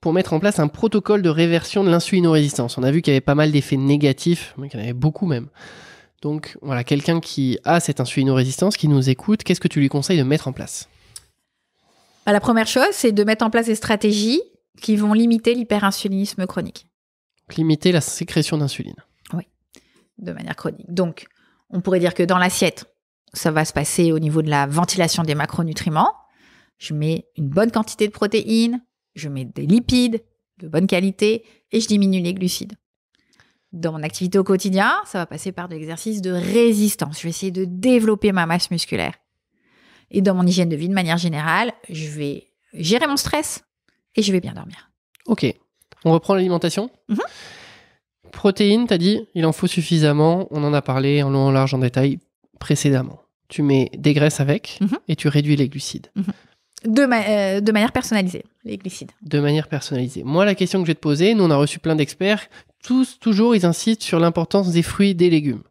S2: pour mettre en place un protocole de réversion de l'insulinorésistance? On a vu qu'il y avait pas mal d'effets négatifs, mais qu'il y en avait beaucoup même. Donc voilà, quelqu'un qui a cette insulinorésistance, qui nous écoute, qu'est-ce que tu lui conseilles de mettre en place?
S1: La première chose, c'est de mettre en place des stratégies qui vont limiter l'hyperinsulinisme chronique.
S2: Limiter la sécrétion d'insuline.
S1: Oui, de manière chronique. Donc, on pourrait dire que dans l'assiette, ça va se passer au niveau de la ventilation des macronutriments. Je mets une bonne quantité de protéines, je mets des lipides de bonne qualité et je diminue les glucides. Dans mon activité au quotidien, ça va passer par de l'exercice de résistance. Je vais essayer de développer ma masse musculaire. Et dans mon hygiène de vie, de manière générale, je vais gérer mon stress et je vais bien dormir.
S2: Ok. On reprend l'alimentation. Protéines, t'as dit, il en faut suffisamment. On en a parlé en long, en large, en détail précédemment. Tu mets des graisses avec et tu réduis les glucides.
S1: De manière personnalisée, les glucides.
S2: De manière personnalisée. Moi, la question que je vais te poser, nous on a reçu plein d'experts, toujours ils insistent sur l'importance des fruits et des légumes.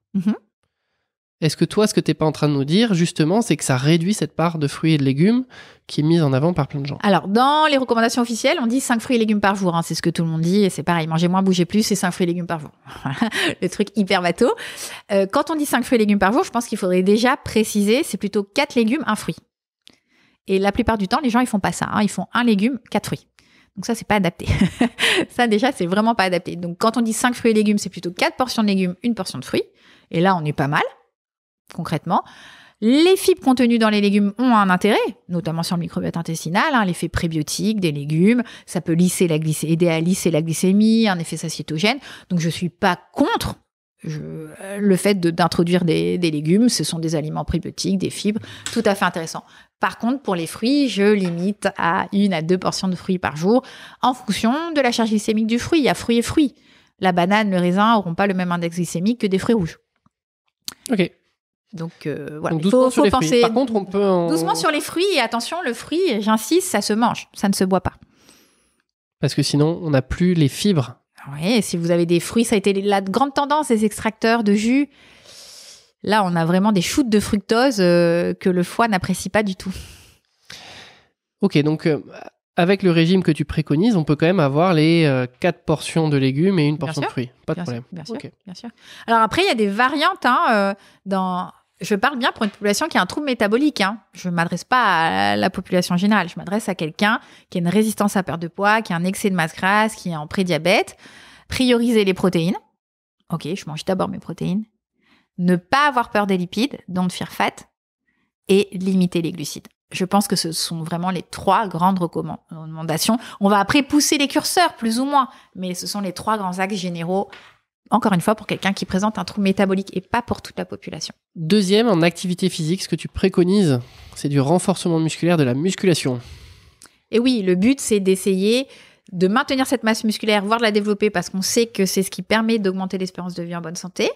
S2: Est-ce que toi, ce que tu n'es pas en train de nous dire, justement, c'est que ça réduit cette part de fruits et de légumes qui est mise en avant par plein de gens?
S1: Alors, dans les recommandations officielles, on dit 5 fruits et légumes par jour. C'est ce que tout le monde dit. Et c'est pareil, mangez moins, bougez plus, c'est 5 fruits et légumes par jour. Le truc hyper bateau. Quand on dit 5 fruits et légumes par jour, je pense qu'il faudrait déjà préciser, c'est plutôt 4 légumes, 1 fruit. Et la plupart du temps, les gens, ils font pas ça. Ils font 1 légume, 4 fruits. Donc ça, c'est pas adapté. Ça, déjà, c'est vraiment pas adapté. Donc, quand on dit 5 fruits et légumes, c'est plutôt 4 portions de légumes, 1 portion de fruits. Et là, on est pas mal, concrètement. Les fibres contenues dans les légumes ont un intérêt, notamment sur le microbiote intestinal, l'effet prébiotique des légumes. Ça peut aider à lisser la glycémie, un effet satiétogène. Donc, je suis pas contre le fait d'introduire des légumes. Ce sont des aliments prébiotiques, des fibres, tout à fait intéressants. Par contre, pour les fruits, je limite à 1 à 2 portions de fruits par jour en fonction de la charge glycémique du fruit. Il y a fruits et fruits. La banane, le raisin n'auront pas le même index glycémique que des fruits rouges.
S2: Ok.
S1: Donc voilà,
S2: il faut penser. Fruits. Par contre, on peut
S1: doucement sur les fruits. Et attention, le fruit, j'insiste, ça se mange, ça ne se boit pas.
S2: Parce que sinon, on n'a plus les fibres.
S1: Oui, si vous avez des fruits, ça a été la grande tendance des extracteurs de jus. Là, on a vraiment des shoots de fructose que le foie n'apprécie pas du tout.
S2: Ok, donc avec le régime que tu préconises, on peut quand même avoir les 4 portions de légumes et 1 portion de fruits. Pas de problème.
S1: Bien sûr. Alors après, il y a des variantes. Je parle bien pour une population qui a un trouble métabolique. Je ne m'adresse pas à la population générale. Je m'adresse à quelqu'un qui a une résistance à perte de poids, qui a un excès de masse grasse, qui est en prédiabète. Prioriser les protéines. Ok, je mange d'abord mes protéines. Ne pas avoir peur des lipides, don't fear fat, et limiter les glucides. Je pense que ce sont vraiment les 3 grandes recommandations. On va après pousser les curseurs, plus ou moins, mais ce sont les 3 grands axes généraux, encore une fois, pour quelqu'un qui présente un trouble métabolique et pas pour toute la population.
S2: Deuxième, en activité physique, ce que tu préconises, c'est du renforcement musculaire, de la musculation.
S1: Et oui, le but, c'est d'essayer de maintenir cette masse musculaire, voire de la développer, parce qu'on sait que c'est ce qui permet d'augmenter l'espérance de vie en bonne santé,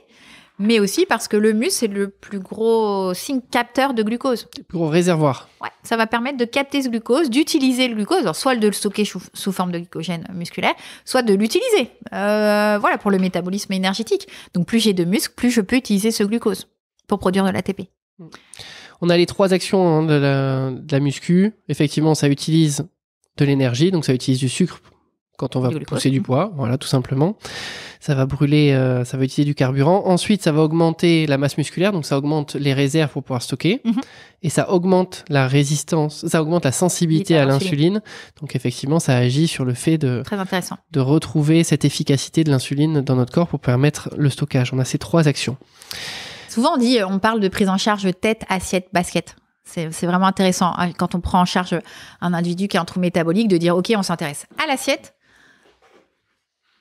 S1: mais aussi parce que le muscle, c'est le plus gros signe capteur de glucose.
S2: Le plus gros réservoir.
S1: Ouais, ça va permettre de capter ce glucose, d'utiliser le glucose, alors soit de le stocker sous forme de glycogène musculaire, soit de l'utiliser pour le métabolisme énergétique. Donc plus j'ai de muscles, plus je peux utiliser ce glucose pour produire de l'ATP.
S2: On a les 3 actions de la muscu. Effectivement, ça utilise de l'énergie, donc ça utilise du sucre quand on va pousser du poids, voilà, tout simplement. ça va brûler, ça va utiliser du carburant. Ensuite, ça va augmenter la masse musculaire, donc ça augmente les réserves pour pouvoir stocker. Et ça augmente la résistance, ça augmente la sensibilité à l'insuline. Donc effectivement, ça agit sur le fait
S1: Très intéressant.
S2: de retrouver cette efficacité de l'insuline dans notre corps pour permettre le stockage. On a ces 3 actions.
S1: Souvent, on parle de prise en charge tête, assiette, basket. C'est vraiment intéressant quand on prend en charge un individu qui est en trouble métabolique de dire, OK, on s'intéresse à l'assiette,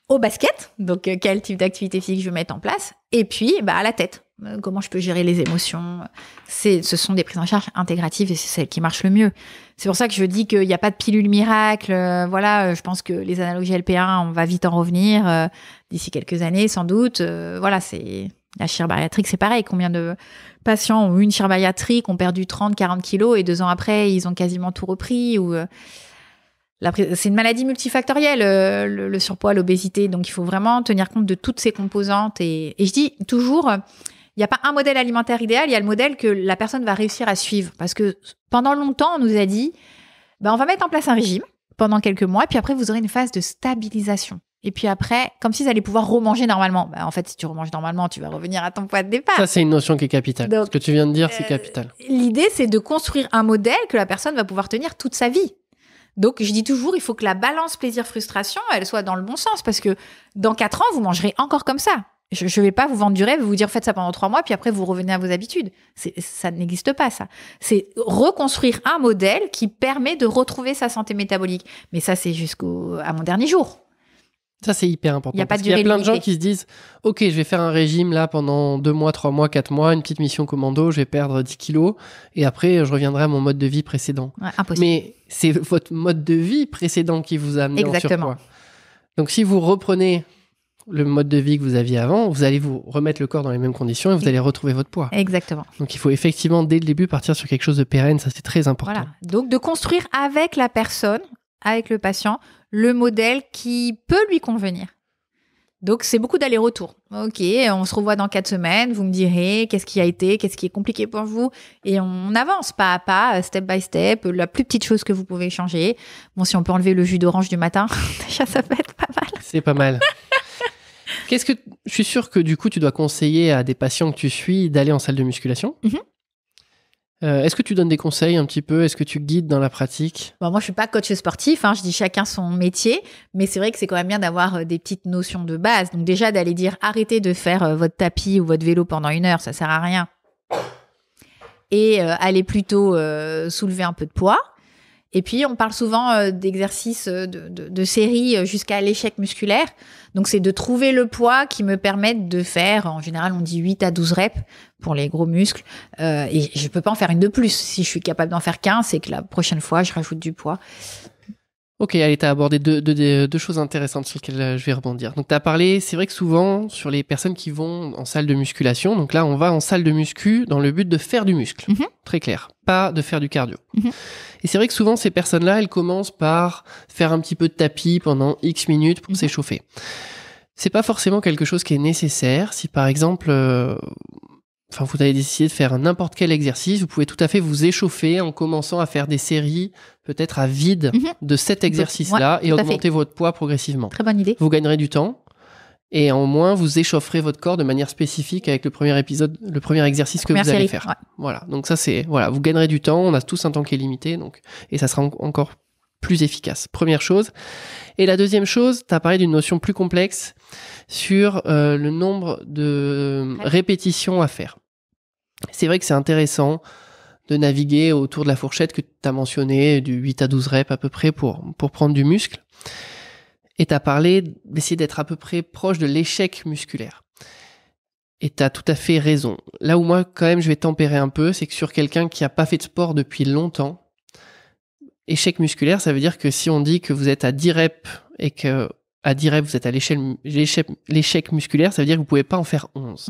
S1: au basket, donc quel type d'activité physique je vais mettre en place, et puis à la tête, comment je peux gérer les émotions. Ce sont des prises en charge intégratives et c'est celles qui marchent le mieux. C'est pour ça que je dis qu'il n'y a pas de pilule miracle. Je pense que les analogies LP1, on va vite en revenir d'ici quelques années, sans doute. C'est la chirurgie bariatrique, c'est pareil. Combien de patients ont eu une chirurgie bariatrique, ont perdu 30, 40 kilos et 2 ans après, ils ont quasiment tout repris c'est une maladie multifactorielle, le surpoids, l'obésité. Donc, il faut vraiment tenir compte de toutes ces composantes. Et je dis toujours, il n'y a pas un modèle alimentaire idéal, il y a le modèle que la personne va réussir à suivre. Parce que pendant longtemps, on nous a dit, on va mettre en place un régime pendant quelques mois, puis après, vous aurez une phase de stabilisation. Et puis après, comme si vous allez pouvoir remanger normalement. En fait, si tu remanges normalement, tu vas revenir à ton poids de départ.
S2: Ça, c'est une notion qui est capitale.
S1: Donc,
S2: ce que tu viens de dire, c'est capital.
S1: L'idée, c'est de construire un modèle que la personne va pouvoir tenir toute sa vie. Donc, je dis toujours, il faut que la balance plaisir-frustration, elle soit dans le bon sens. Parce que dans 4 ans, vous mangerez encore comme ça. Je ne vais pas vous vendre du rêve, vous dire faites ça pendant 3 mois, puis après, vous revenez à vos habitudes. Ça n'existe pas, ça. C'est reconstruire un modèle qui permet de retrouver sa santé métabolique. Mais ça, c'est à mon dernier jour.
S2: Ça, c'est hyper important.
S1: Il y a
S2: plein de gens qui se disent « Ok, je vais faire un régime là pendant 2 mois, 3 mois, 4 mois, une petite mission commando, je vais perdre 10 kilos et après, je reviendrai à mon mode de vie précédent. »
S1: Impossible.
S2: Mais c'est votre mode de vie précédent qui vous a amené en surpoids. Donc, si vous reprenez le mode de vie que vous aviez avant, vous allez vous remettre le corps dans les mêmes conditions et vous allez retrouver votre poids.
S1: Exactement.
S2: Donc, il faut effectivement, dès le début, partir sur quelque chose de pérenne. Ça, c'est très important.
S1: Voilà. Donc, de construire avec la personne, avec le patient, le modèle qui peut lui convenir. Donc, c'est beaucoup d'aller-retour. OK, on se revoit dans 4 semaines. Vous me direz qu'est-ce qui a été, qu'est-ce qui est compliqué pour vous. Et on avance pas à pas, step by step. La plus petite chose que vous pouvez changer. Bon, si on peut enlever le jus d'orange du matin, déjà, ça peut être pas mal.
S2: C'est pas mal. Je suis sûr que du coup, tu dois conseiller à des patients que tu suis d'aller en salle de musculation. Est-ce que tu donnes des conseils un petit peu? Est-ce que tu guides dans la pratique?
S1: Moi, je suis pas coach sportif. Je dis chacun son métier. Mais c'est vrai que c'est quand même bien d'avoir des petites notions de base. Donc déjà, d'aller dire arrêtez de faire votre tapis ou votre vélo pendant 1 heure, ça sert à rien. Et allez plutôt soulever un peu de poids. Et puis, on parle souvent d'exercices de série jusqu'à l'échec musculaire. Donc, c'est de trouver le poids qui me permette de faire, en général, on dit 8 à 12 reps pour les gros muscles. Et je peux pas en faire une de plus. Si je suis capable d'en faire 15, c'est que la prochaine fois, je rajoute du poids.
S2: Ok, allez, tu as abordé deux choses intéressantes sur lesquelles je vais rebondir. Donc, tu as parlé, c'est vrai que souvent, sur les personnes qui vont en salle de musculation, donc là, on va en salle de muscu dans le but de faire du muscle. Très clair. Pas de faire du cardio. Et c'est vrai que souvent, ces personnes-là, elles commencent par faire un petit peu de tapis pendant X minutes pour s'échauffer. C'est pas forcément quelque chose qui est nécessaire. Si, par exemple, vous allez décider de faire n'importe quel exercice, vous pouvez tout à fait vous échauffer en commençant à faire des séries peut-être à vide de cet exercice-là et augmenter votre poids progressivement.
S1: Très bonne idée.
S2: Vous gagnerez du temps et en moins, vous échaufferez votre corps de manière spécifique avec le premier exercice que vous allez faire.
S1: Ouais.
S2: Voilà. Donc ça, vous gagnerez du temps. On a tous un temps qui est limité, et ça sera encore plus efficace. Première chose. Et la deuxième chose, tu as parlé d'une notion plus complexe sur le nombre de répétitions à faire. C'est vrai que c'est intéressant de naviguer autour de la fourchette que tu as mentionnée, du 8 à 12 reps à peu près pour prendre du muscle. Et tu as parlé d'essayer d'être à peu près proche de l'échec musculaire. Et tu as tout à fait raison. Là où moi, quand même, je vais tempérer un peu, c'est que sur quelqu'un qui n'a pas fait de sport depuis longtemps, échec musculaire, ça veut dire que si on dit que vous êtes à 10 reps et que à 10 reps, vous êtes à l'échec musculaire, ça veut dire que vous ne pouvez pas en faire 11.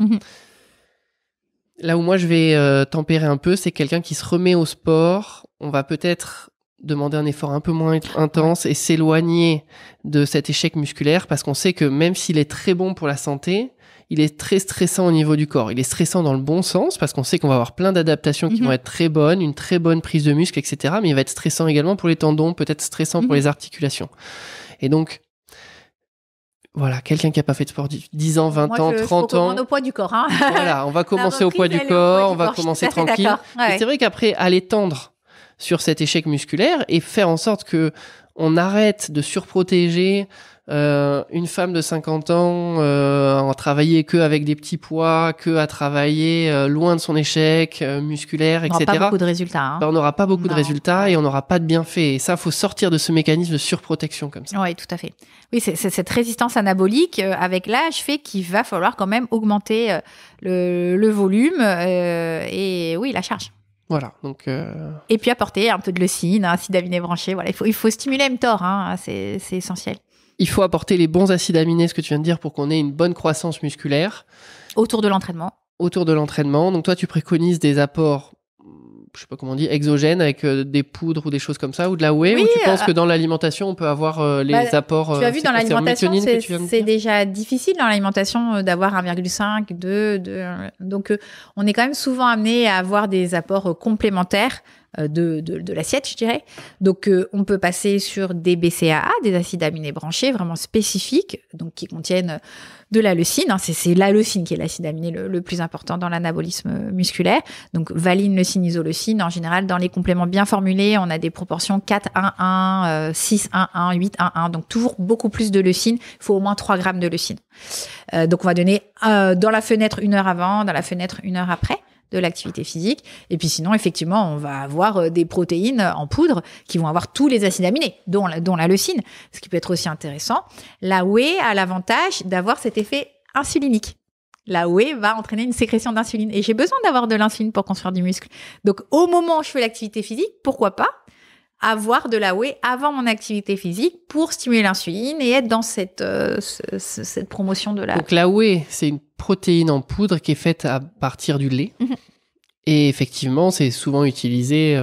S2: Là où moi, je vais tempérer un peu, c'est quelqu'un qui se remet au sport. On va peut-être demander un effort un peu moins intense et s'éloigner de cet échec musculaire parce qu'on sait que même s'il est très bon pour la santé, il est très stressant au niveau du corps. Il est stressant dans le bon sens parce qu'on sait qu'on va avoir plein d'adaptations qui vont être très bonnes, une très bonne prise de muscle, etc. Mais il va être stressant également pour les tendons, peut-être stressant pour les articulations. Et donc, Voilà, quelqu'un qui n'a pas fait de sport 10 ans, 20 ans, 30 ans.
S1: Au poids du corps. Hein.
S2: Voilà, on va commencer au poids du corps, on va commencer tranquille. Ouais. C'est vrai qu'après, aller tendre sur cet échec musculaire et faire en sorte que on arrête de surprotéger une femme de 50 ans à travailler que avec des petits poids, que à travailler loin de son échec musculaire, etc.
S1: On n'aura pas beaucoup de résultats. Hein.
S2: On n'aura pas beaucoup de résultats et on n'aura pas de bienfaits. Et ça, faut sortir de ce mécanisme de surprotection comme ça.
S1: Oui, tout à fait. Oui, c'est cette résistance anabolique avec l'âge fait qu'il va falloir quand même augmenter le volume et oui, la charge.
S2: Voilà, donc...
S1: Et puis apporter un peu de leucine, acide aminé branché. Voilà, il faut stimuler mTOR, hein, c'est essentiel.
S2: Il faut apporter les bons acides aminés, ce que tu viens de dire, pour qu'on ait une bonne croissance musculaire.
S1: Autour de l'entraînement.
S2: Autour de l'entraînement. Donc toi, tu préconises des apports, je sais pas comment on dit, exogènes, avec des poudres ou des choses comme ça, ou de la whey, ou tu penses que dans l'alimentation, on peut avoir les apports...
S1: Tu as vu, dans l'alimentation, c'est déjà difficile dans l'alimentation d'avoir 1,5, 2... Donc, on est quand même souvent amené à avoir des apports complémentaires de l'assiette, je dirais. Donc, on peut passer sur des BCAA, des acides aminés branchés, vraiment spécifiques, donc qui contiennent de la leucine. Hein, c'est la leucine qui est l'acide aminé le plus important dans l'anabolisme musculaire. Donc, valine, leucine, isoleucine. En général, dans les compléments bien formulés, on a des proportions 4-1-1, 6-1-1, 8-1-1. Donc, toujours beaucoup plus de leucine. Il faut au moins 3 grammes de leucine. Donc, on va donner dans la fenêtre 1 heure avant, dans la fenêtre 1 heure après de l'activité physique. Et puis sinon, effectivement, on va avoir des protéines en poudre qui vont avoir tous les acides aminés, dont la leucine, ce qui peut être aussi intéressant. La whey a l'avantage d'avoir cet effet insulinique. La whey va entraîner une sécrétion d'insuline. Et j'ai besoin d'avoir de l'insuline pour construire du muscle. Donc, au moment où je fais l'activité physique, pourquoi pas avoir de la whey avant mon activité physique pour stimuler l'insuline et être dans cette promotion de la...
S2: Donc la whey, c'est une protéine en poudre qui est faite à partir du lait. Mmh. Et effectivement, c'est souvent utilisé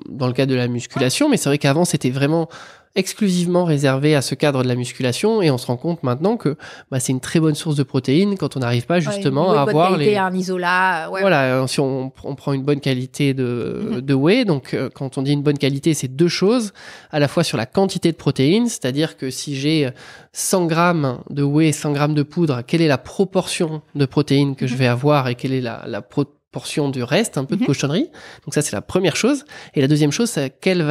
S2: dans le cadre de la musculation, mais c'est vrai qu'avant, c'était vraiment exclusivement réservé à ce cadre de la musculation, et on se rend compte maintenant que c'est une très bonne source de protéines quand on n'arrive pas justement à avoir
S1: un isolat. Ouais.
S2: Voilà, si on prend une bonne qualité de whey, donc quand on dit une bonne qualité, c'est 2 choses, à la fois sur la quantité de protéines, c'est-à-dire que si j'ai 100 grammes de whey, 100 grammes de poudre, quelle est la proportion de protéines que je vais avoir et quelle est la portion du reste, un peu de cochonnerie. Donc ça, c'est la première chose. Et la deuxième chose, c'est quels vont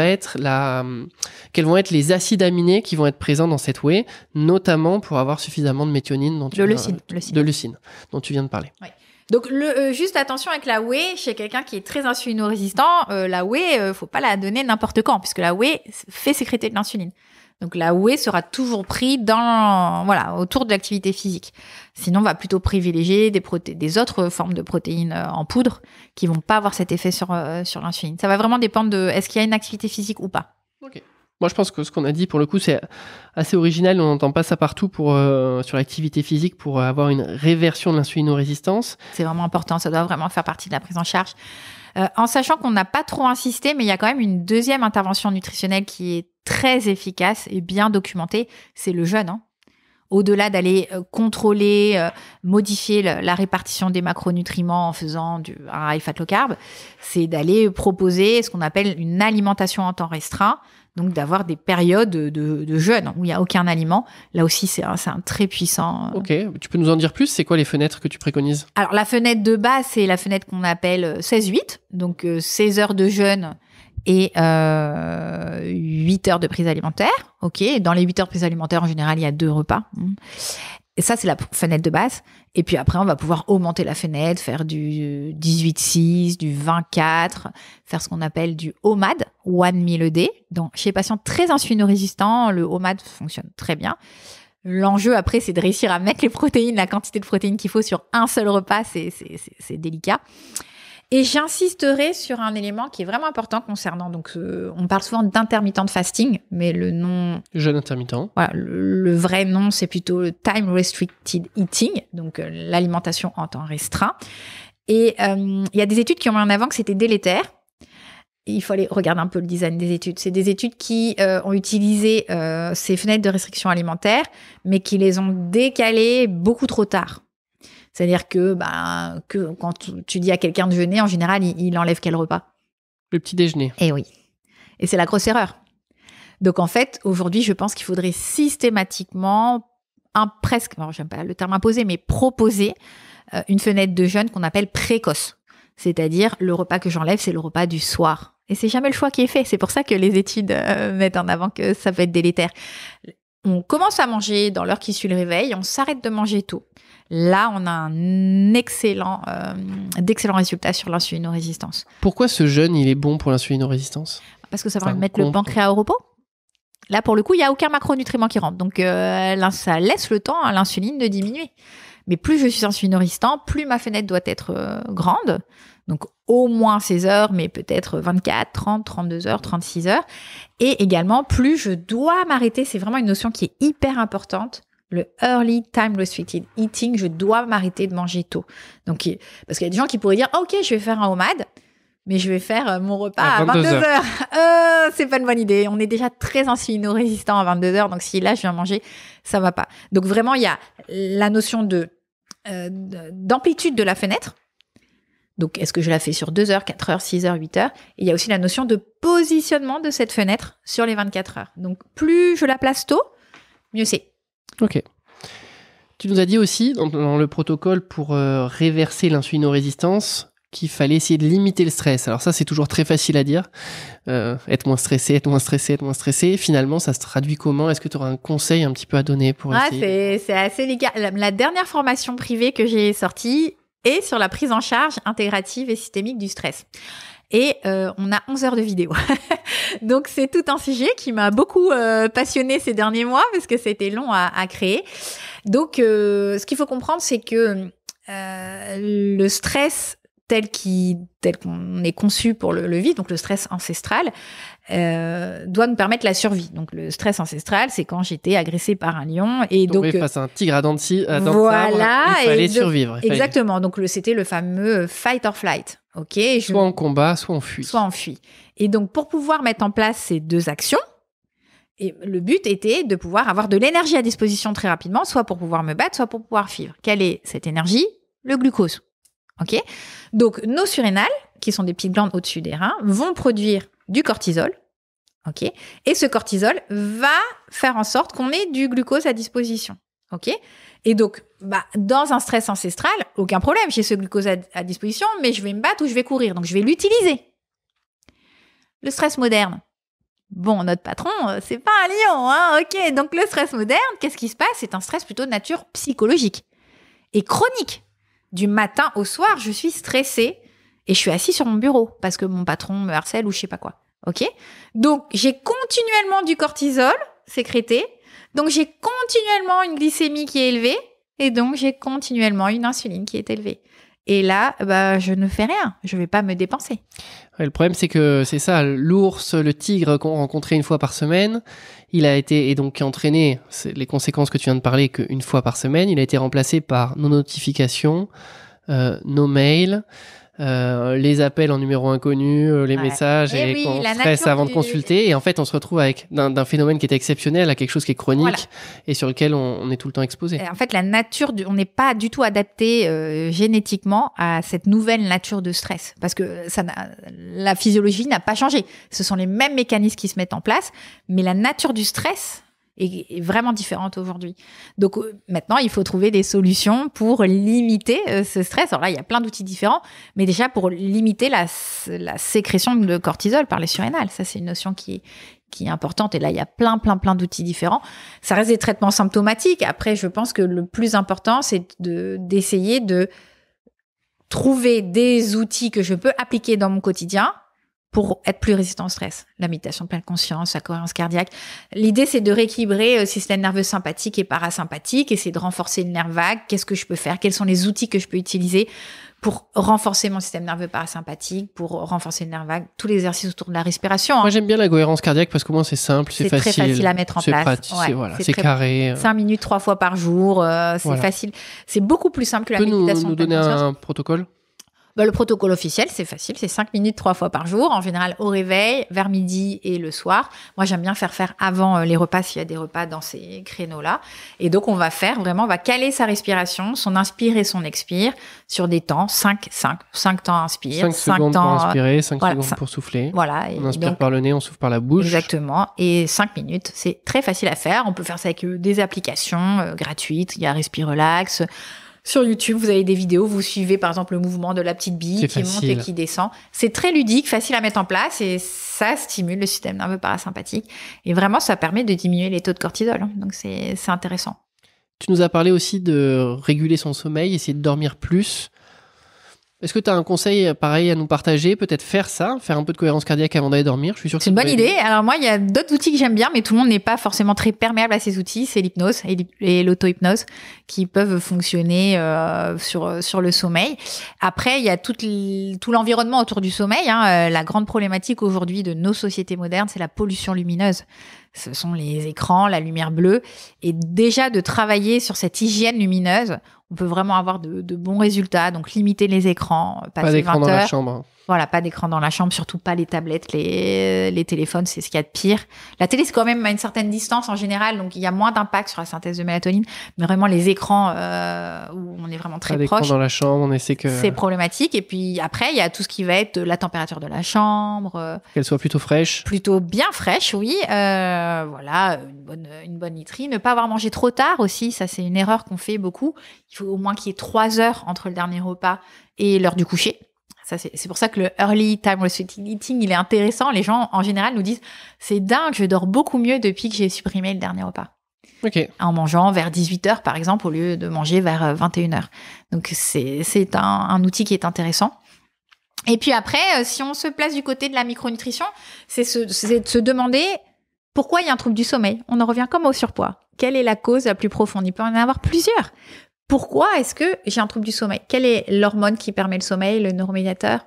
S2: être les acides aminés qui vont être présents dans cette whey, notamment pour avoir suffisamment de méthionine de leucine dont tu viens de parler.
S1: Oui. Donc, juste attention avec la whey, chez quelqu'un qui est très insulino-résistant, la whey, faut pas la donner n'importe quand, puisque la whey fait sécréter de l'insuline. Donc, la whey sera toujours pris autour de l'activité physique. Sinon, on va plutôt privilégier des autres formes de protéines en poudre qui vont pas avoir cet effet sur l'insuline. Ça va vraiment dépendre de est-ce qu'il y a une activité physique ou pas.
S2: Ok. Moi, je pense que ce qu'on a dit, pour le coup, c'est assez original. On n'entend pas ça partout sur l'activité physique pour avoir une réversion de l'insulinorésistance.
S1: C'est vraiment important. Ça doit vraiment faire partie de la prise en charge. En sachant qu'on n'a pas trop insisté, mais il y a quand même une deuxième intervention nutritionnelle qui est très efficace et bien documentée, c'est le jeûne. Hein. Au-delà d'aller contrôler, modifier la répartition des macronutriments en faisant un high fat low carb, c'est d'aller proposer ce qu'on appelle une alimentation en temps restreint, donc d'avoir des périodes de jeûne où il n'y a aucun aliment. Là aussi, c'est un très puissant...
S2: Ok, tu peux nous en dire plus? C'est quoi les fenêtres que tu préconises? Alors,
S1: la fenêtre de base, c'est la fenêtre qu'on appelle 16-8, donc 16 heures de jeûne et 8 heures de prise alimentaire. Ok, dans les 8 heures de prise alimentaire, en général, il y a 2 repas. Et ça, c'est la fenêtre de base. Et puis après, on va pouvoir augmenter la fenêtre, faire du 18-6, du 20-4, faire ce qu'on appelle du OMAD, One Meal a Day. Donc, chez les patients très insulino-résistants, le OMAD fonctionne très bien. L'enjeu, après, c'est de réussir à mettre les protéines, la quantité de protéines qu'il faut sur un seul repas. C'est délicat. Et j'insisterai sur un élément qui est vraiment important concernant, donc on parle souvent d'intermittent fasting, mais le nom...
S2: Jeûne intermittent.
S1: Voilà, le vrai nom, c'est plutôt le time restricted eating, donc l'alimentation en temps restreint. Et il y a des études qui ont mis en avant que c'était délétère. Il faut aller regarder un peu le design des études. C'est des études qui ont utilisé ces fenêtres de restriction alimentaire, mais qui les ont décalées beaucoup trop tard. C'est-à-dire que quand tu dis à quelqu'un de jeûner, en général, il enlève quel repas?
S2: Le petit déjeuner.
S1: Eh oui. Et c'est la grosse erreur. Donc, en fait, aujourd'hui, je pense qu'il faudrait systématiquement j'aime pas le terme imposé, mais proposer une fenêtre de jeûne qu'on appelle précoce. C'est-à-dire, le repas que j'enlève, c'est le repas du soir. Et c'est jamais le choix qui est fait. C'est pour ça que les études mettent en avant que ça peut être délétère. On commence à manger dans l'heure qui suit le réveil, on s'arrête de manger tôt. Là, on a d'excellents résultats sur l'insulinorésistance.
S2: Pourquoi ce jeûne, il est bon pour l'insulinorésistance?
S1: Parce que ça va mettre le pancréas au repos. Là, pour le coup, il n'y a aucun macronutriment qui rentre. Donc, ça laisse le temps à l'insuline de diminuer. Mais plus je suis insulinorésistant, plus ma fenêtre doit être grande. Donc, au moins 16 heures, mais peut-être 24, 30, 32 heures, 36 heures. Et également, plus je dois m'arrêter. C'est vraiment une notion qui est hyper importante. Le early time restricted eating, je dois m'arrêter de manger tôt. Donc, parce qu'il y a des gens qui pourraient dire, OK, je vais faire un OMAD, mais je vais faire mon repas à 22 heures. C'est pas une bonne idée. On est déjà très insulinorésistant à 22 heures. Donc, si là, je viens manger, ça va pas. Donc, vraiment, il y a la notion d'amplitude de la fenêtre. Donc, est-ce que je la fais sur 2 heures, 4 heures, 6 heures, 8 heures? Et il y a aussi la notion de positionnement de cette fenêtre sur les 24 heures. Donc, plus je la place tôt, mieux c'est.
S2: Ok. Tu nous as dit aussi, dans le protocole pour réverser l'insulinorésistance, qu'il fallait essayer de limiter le stress. Alors ça, c'est toujours très facile à dire. Être moins stressé. Finalement, ça se traduit comment? Est-ce que tu auras un conseil un petit peu à donner pour essayer?
S1: C'est assez délicat. La dernière formation privée que j'ai sortie est sur la prise en charge intégrative et systémique du stress. Et on a 11 heures de vidéo. Donc, c'est tout un sujet qui m'a beaucoup passionnée ces derniers mois parce que c'était long à créer. Donc, ce qu'il faut comprendre, c'est que le stress tel qu'on est conçu pour le vivre, donc le stress ancestral, doit nous permettre la survie. Donc, le stress ancestral, c'est quand j'étais agressée par un lion. Et donc
S2: face à un tigre à dents de sabre,
S1: voilà,
S2: il fallait survivre.
S1: Exactement. Donc, c'était le fameux fight or flight. Okay,
S2: soit en combat, soit en fuit.
S1: Et donc, pour pouvoir mettre en place ces deux actions, et le but était de pouvoir avoir de l'énergie à disposition très rapidement, soit pour pouvoir me battre, soit pour pouvoir vivre. Quelle est cette énergie? Le glucose. Ok. Donc, nos surrénales, qui sont des petites glandes au-dessus des reins, vont produire du cortisol. Ok. Et ce cortisol va faire en sorte qu'on ait du glucose à disposition. Ok. Et donc, dans un stress ancestral, aucun problème, j'ai ce glucose à disposition, mais je vais me battre ou je vais courir, donc je vais l'utiliser. Le stress moderne. Bon, notre patron, c'est pas un lion, hein, ok. Donc, le stress moderne, qu'est-ce qui se passe? C'est un stress plutôt de nature psychologique et chronique. Du matin au soir, je suis stressée et je suis assis sur mon bureau parce que mon patron me harcèle ou je sais pas quoi, ok. Donc, j'ai continuellement du cortisol sécrété. Donc, j'ai continuellement une glycémie qui est élevée et donc j'ai continuellement une insuline qui est élevée. Et là, je ne fais rien. Je ne vais pas me dépenser.
S2: Ouais, le problème, c'est que c'est ça. L'ours, le tigre qu'on rencontrait une fois par semaine, il a été, et donc qui a entraîné les conséquences que tu viens de parler, qu'une fois par semaine, il a été remplacé par nos notifications, nos mails, les appels en numéro inconnu, les messages et qu'on stresse avant de consulter. Et en fait, on se retrouve avec d'un phénomène qui est exceptionnel à quelque chose qui est chronique et sur lequel on est tout le temps exposé.
S1: En fait, la nature, on n'est pas du tout adapté génétiquement à cette nouvelle nature de stress parce que la physiologie n'a pas changé. Ce sont les mêmes mécanismes qui se mettent en place, mais la nature du stress est vraiment différente aujourd'hui. Donc maintenant, il faut trouver des solutions pour limiter ce stress. Alors là, il y a plein d'outils différents, mais déjà pour limiter la sécrétion de cortisol par les surrénales. Ça, c'est une notion qui est importante. Et là, il y a plein d'outils différents. Ça reste des traitements symptomatiques. Après, je pense que le plus important, c'est d'essayer de trouver des outils que je peux appliquer dans mon quotidien pour être plus résistant au stress. La méditation de pleine conscience, la cohérence cardiaque. L'idée, c'est de rééquilibrer le système nerveux sympathique et parasympathique, et c'est de renforcer le nerf vague. Qu'est-ce que je peux faire? Quels sont les outils que je peux utiliser pour renforcer mon système nerveux parasympathique, pour renforcer le nerf vague? Tous les exercices autour de la respiration.
S2: Moi, j'aime bien la cohérence cardiaque parce que moi, c'est simple, c'est facile.
S1: C'est très facile à mettre en place.
S2: C'est carré.
S1: 5 minutes 3 fois par jour, c'est facile. C'est beaucoup plus simple que la méditation.
S2: Tu peux nous donner un protocole?
S1: Le protocole officiel, c'est facile, c'est 5 minutes 3 fois par jour, en général au réveil, vers midi et le soir. Moi, j'aime bien faire avant les repas s'il y a des repas dans ces créneaux-là. Et donc, on va caler sa respiration, son inspire et son expire sur des temps 5 temps inspire,
S2: 5 secondes
S1: temps,
S2: pour inspirer, 5
S1: voilà,
S2: secondes pour souffler.
S1: Voilà.
S2: On inspire par le nez, on souffle par la bouche.
S1: Exactement. Et 5 minutes, c'est très facile à faire. On peut faire ça avec des applications gratuites. Il y a Respire Relax. Sur YouTube, vous avez des vidéos, vous suivez par exemple le mouvement de la petite bille qui monte et qui descend. C'est très ludique, facile à mettre en place et ça stimule le système nerveux parasympathique. Et vraiment, ça permet de diminuer les taux de cortisol. Donc, c'est intéressant.
S2: Tu nous as parlé aussi de réguler son sommeil, essayer de dormir plus. Est-ce que tu as un conseil pareil à nous partager? Peut-être faire un peu de cohérence cardiaque avant d'aller dormir. Je suis sûr que
S1: c'est une bonne idée. Alors moi, il y a d'autres outils que j'aime bien, mais tout le monde n'est pas forcément très perméable à ces outils. C'est l'hypnose et l'auto-hypnose qui peuvent fonctionner sur le sommeil. Après, il y a tout l'environnement autour du sommeil. La grande problématique aujourd'hui de nos sociétés modernes, c'est la pollution lumineuse. Ce sont les écrans, la lumière bleue. Et déjà, de travailler sur cette hygiène lumineuse, on peut vraiment avoir de bons résultats. Donc, limiter les écrans,
S2: pas d'écran dans la chambre.
S1: Voilà, pas d'écran dans la chambre, surtout pas les tablettes, les téléphones, c'est ce qu'il y a de pire. La télé, c'est quand même à une certaine distance en général, donc il y a moins d'impact sur la synthèse de mélatonine. Mais vraiment, les écrans où on est vraiment très proche. Pas d'écran
S2: dans la chambre, on essaie que...
S1: C'est problématique. Et puis après, il y a tout ce qui va être la température de la chambre.
S2: Qu'elle soit plutôt fraîche.
S1: Plutôt bien fraîche, oui. Voilà, une bonne literie. Ne pas avoir mangé trop tard aussi, ça c'est une erreur qu'on fait beaucoup. Il faut au moins qu'il y ait 3 heures entre le dernier repas et l'heure du coucher. Ça, c'est pour ça que le early time restricted eating, il est intéressant. Les gens, en général, nous disent « C'est dingue, je dors beaucoup mieux depuis que j'ai supprimé le dernier repas. » En mangeant vers 18h, par exemple, au lieu de manger vers 21h. Donc, c'est un outil qui est intéressant. Et puis après, si on se place du côté de la micronutrition, c'est de se demander pourquoi il y a un trouble du sommeil. On en revient comme au surpoids. Quelle est la cause la plus profonde? Il peut en avoir plusieurs. Pourquoi est-ce que j'ai un trouble du sommeil? Quelle est l'hormone qui permet le sommeil, le neuromédiateur?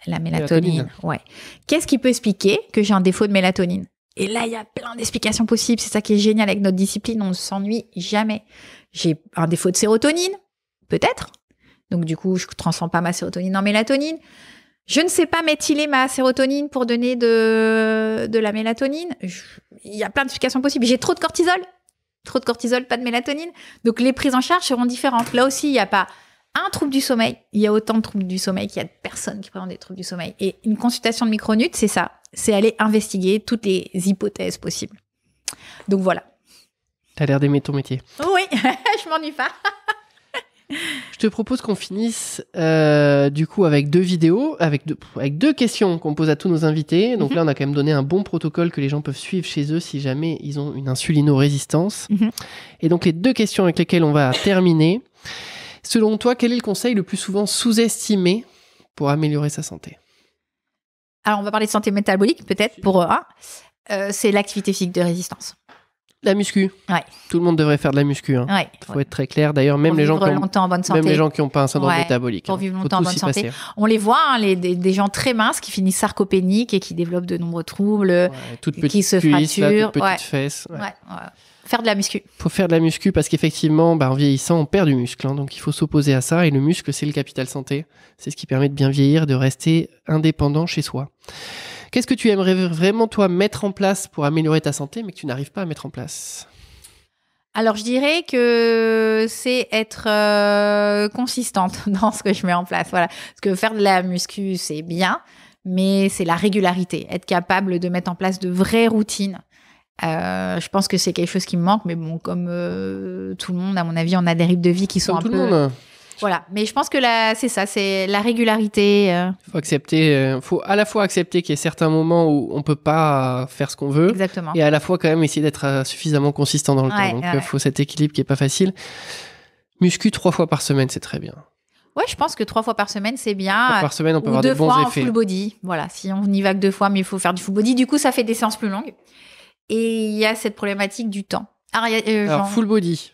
S1: La mélatonine. Ouais. Qu'est-ce qui peut expliquer que j'ai un défaut de mélatonine? Et là, il y a plein d'explications possibles. C'est ça qui est génial avec notre discipline. On ne s'ennuie jamais. J'ai un défaut de sérotonine? Peut-être. Donc, du coup, je ne transforme pas ma sérotonine en mélatonine. Je ne sais pas méthyler ma sérotonine pour donner de la mélatonine. Il y a plein d'explications possibles. J'ai trop de cortisol? Trop de cortisol, pas de mélatonine. Donc, les prises en charge seront différentes. Là aussi, il n'y a pas un trouble du sommeil. Il y a autant de troubles du sommeil qu'il y a de personnes qui présentent des troubles du sommeil. Et une consultation de micronut, c'est ça. C'est aller investiguer toutes les hypothèses possibles. Donc, voilà.
S2: T'as l'air d'aimer ton métier.
S1: Oui, je m'ennuie pas.
S2: Je te propose qu'on finisse du coup avec 2 vidéos, avec 2 questions qu'on pose à tous nos invités. Donc là, on a quand même donné un bon protocole que les gens peuvent suivre chez eux si jamais ils ont une insulino-résistance. Et donc les 2 questions avec lesquelles on va terminer. Selon toi, quel est le conseil le plus souvent sous-estimé pour améliorer sa santé?
S1: Alors, on va parler de santé métabolique peut-être pour un. C'est l'activité physique de résistance.
S2: La muscu.
S1: Ouais.
S2: Tout le monde devrait faire de la muscu.
S1: Ouais.
S2: Faut être très clair. D'ailleurs, même les gens qui n'ont pas un syndrome métabolique.
S1: Pour vivre longtemps en bonne santé. On les voit, des gens très minces qui finissent sarcopéniques et qui développent de nombreux troubles, qui se fracturent.
S2: Toutes petites fesses.
S1: Ouais. Faire de la muscu.
S2: Faut faire de la muscu parce qu'effectivement, en vieillissant, on perd du muscle. Donc, il faut s'opposer à ça. Et le muscle, c'est le capital santé. C'est ce qui permet de bien vieillir, de rester indépendant chez soi. Qu'est-ce que tu aimerais vraiment, toi, mettre en place pour améliorer ta santé, mais que tu n'arrives pas à mettre en place?
S1: Alors, je dirais que c'est être consistante dans ce que je mets en place. Voilà. Parce que faire de la muscu, c'est bien, mais c'est la régularité. Être capable de mettre en place de vraies routines. Je pense que c'est quelque chose qui me manque, mais bon, comme tout le monde, à mon avis, on a des rythmes de vie qui sont un peu... Voilà, mais je pense que c'est ça, c'est la régularité.
S2: Faut accepter, faut à la fois accepter qu'il y ait certains moments où on peut pas faire ce qu'on veut,
S1: exactement,
S2: et à la fois quand même essayer d'être suffisamment consistant dans le temps. Donc faut cet équilibre qui est pas facile. Muscu 3 fois par semaine, c'est très bien.
S1: Ouais, je pense que 3 fois par semaine, c'est bien.
S2: 3 fois par semaine, on peut avoir de bons effets.
S1: 2 fois en full body. Voilà, si on n'y va que 2 fois, mais il faut faire du full body. Du coup, ça fait des séances plus longues. Et il y a cette problématique du temps.
S2: Alors full body.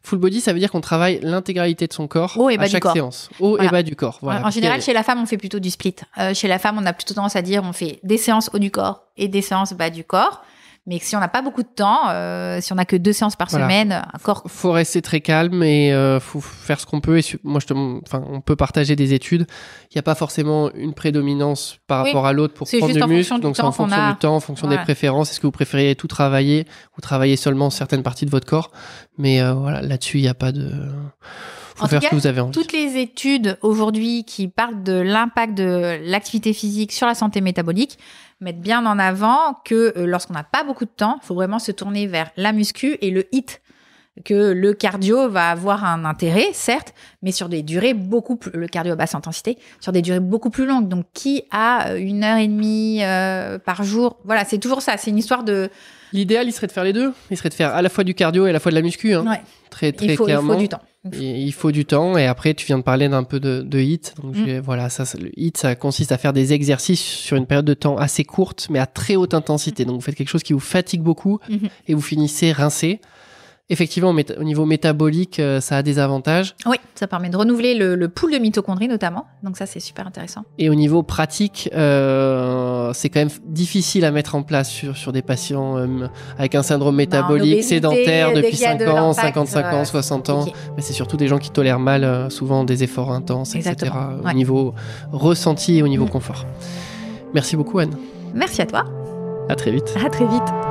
S2: Full body, ça veut dire qu'on travaille l'intégralité de son corps à chaque séance. Haut et bas du corps. Voilà.
S1: En général, chez la femme, on fait plutôt du split. Chez la femme, on a plutôt tendance à dire on fait des séances haut du corps et des séances bas du corps. Mais si on n'a pas beaucoup de temps, si on n'a que 2 séances par semaine, un corps...
S2: Faut rester très calme et faut faire ce qu'on peut. Et moi, on peut partager des études. Il n'y a pas forcément une prédominance par rapport à l'autre pour prendre du muscle. Donc, c'est en fonction du temps, en fonction des préférences. Est-ce que vous préférez tout travailler ou travailler seulement certaines parties de votre corps? Mais voilà, là-dessus, il n'y a pas de... Faut faire ce que vous avez envie.
S1: Toutes les études aujourd'hui qui parlent de l'impact de l'activité physique sur la santé métabolique mettent bien en avant que lorsqu'on n'a pas beaucoup de temps, il faut vraiment se tourner vers la muscu et le HIIT. Que le cardio va avoir un intérêt, certes, mais sur des durées beaucoup plus... Le cardio à basse intensité, sur des durées beaucoup plus longues. Donc, qui a 1h30 par jour? Voilà, c'est toujours ça. C'est une histoire de...
S2: L'idéal, il serait de faire les deux. Il serait de faire à la fois du cardio et à la fois de la muscu. Hein.
S1: Ouais.
S2: Très clairement.
S1: Il faut du temps.
S2: Il faut du temps. Et après, tu viens de parler d'un peu de HIIT. Donc, voilà, le HIIT, ça consiste à faire des exercices sur une période de temps assez courte, mais à très haute intensité. Donc, vous faites quelque chose qui vous fatigue beaucoup et vous finissez rincé. Effectivement, au niveau métabolique, ça a des avantages.
S1: Oui, ça permet de renouveler le pool de mitochondries notamment. Donc ça, c'est super intéressant.
S2: Et au niveau pratique, c'est quand même difficile à mettre en place sur des patients avec un syndrome métabolique sédentaire depuis 5 ans, 55 ans, 60 ans. Mais c'est surtout des gens qui tolèrent mal souvent des efforts intenses, etc. Au niveau ressenti et au niveau confort. Merci beaucoup, Anne.
S1: Merci à toi.
S2: À très vite.
S1: À très vite.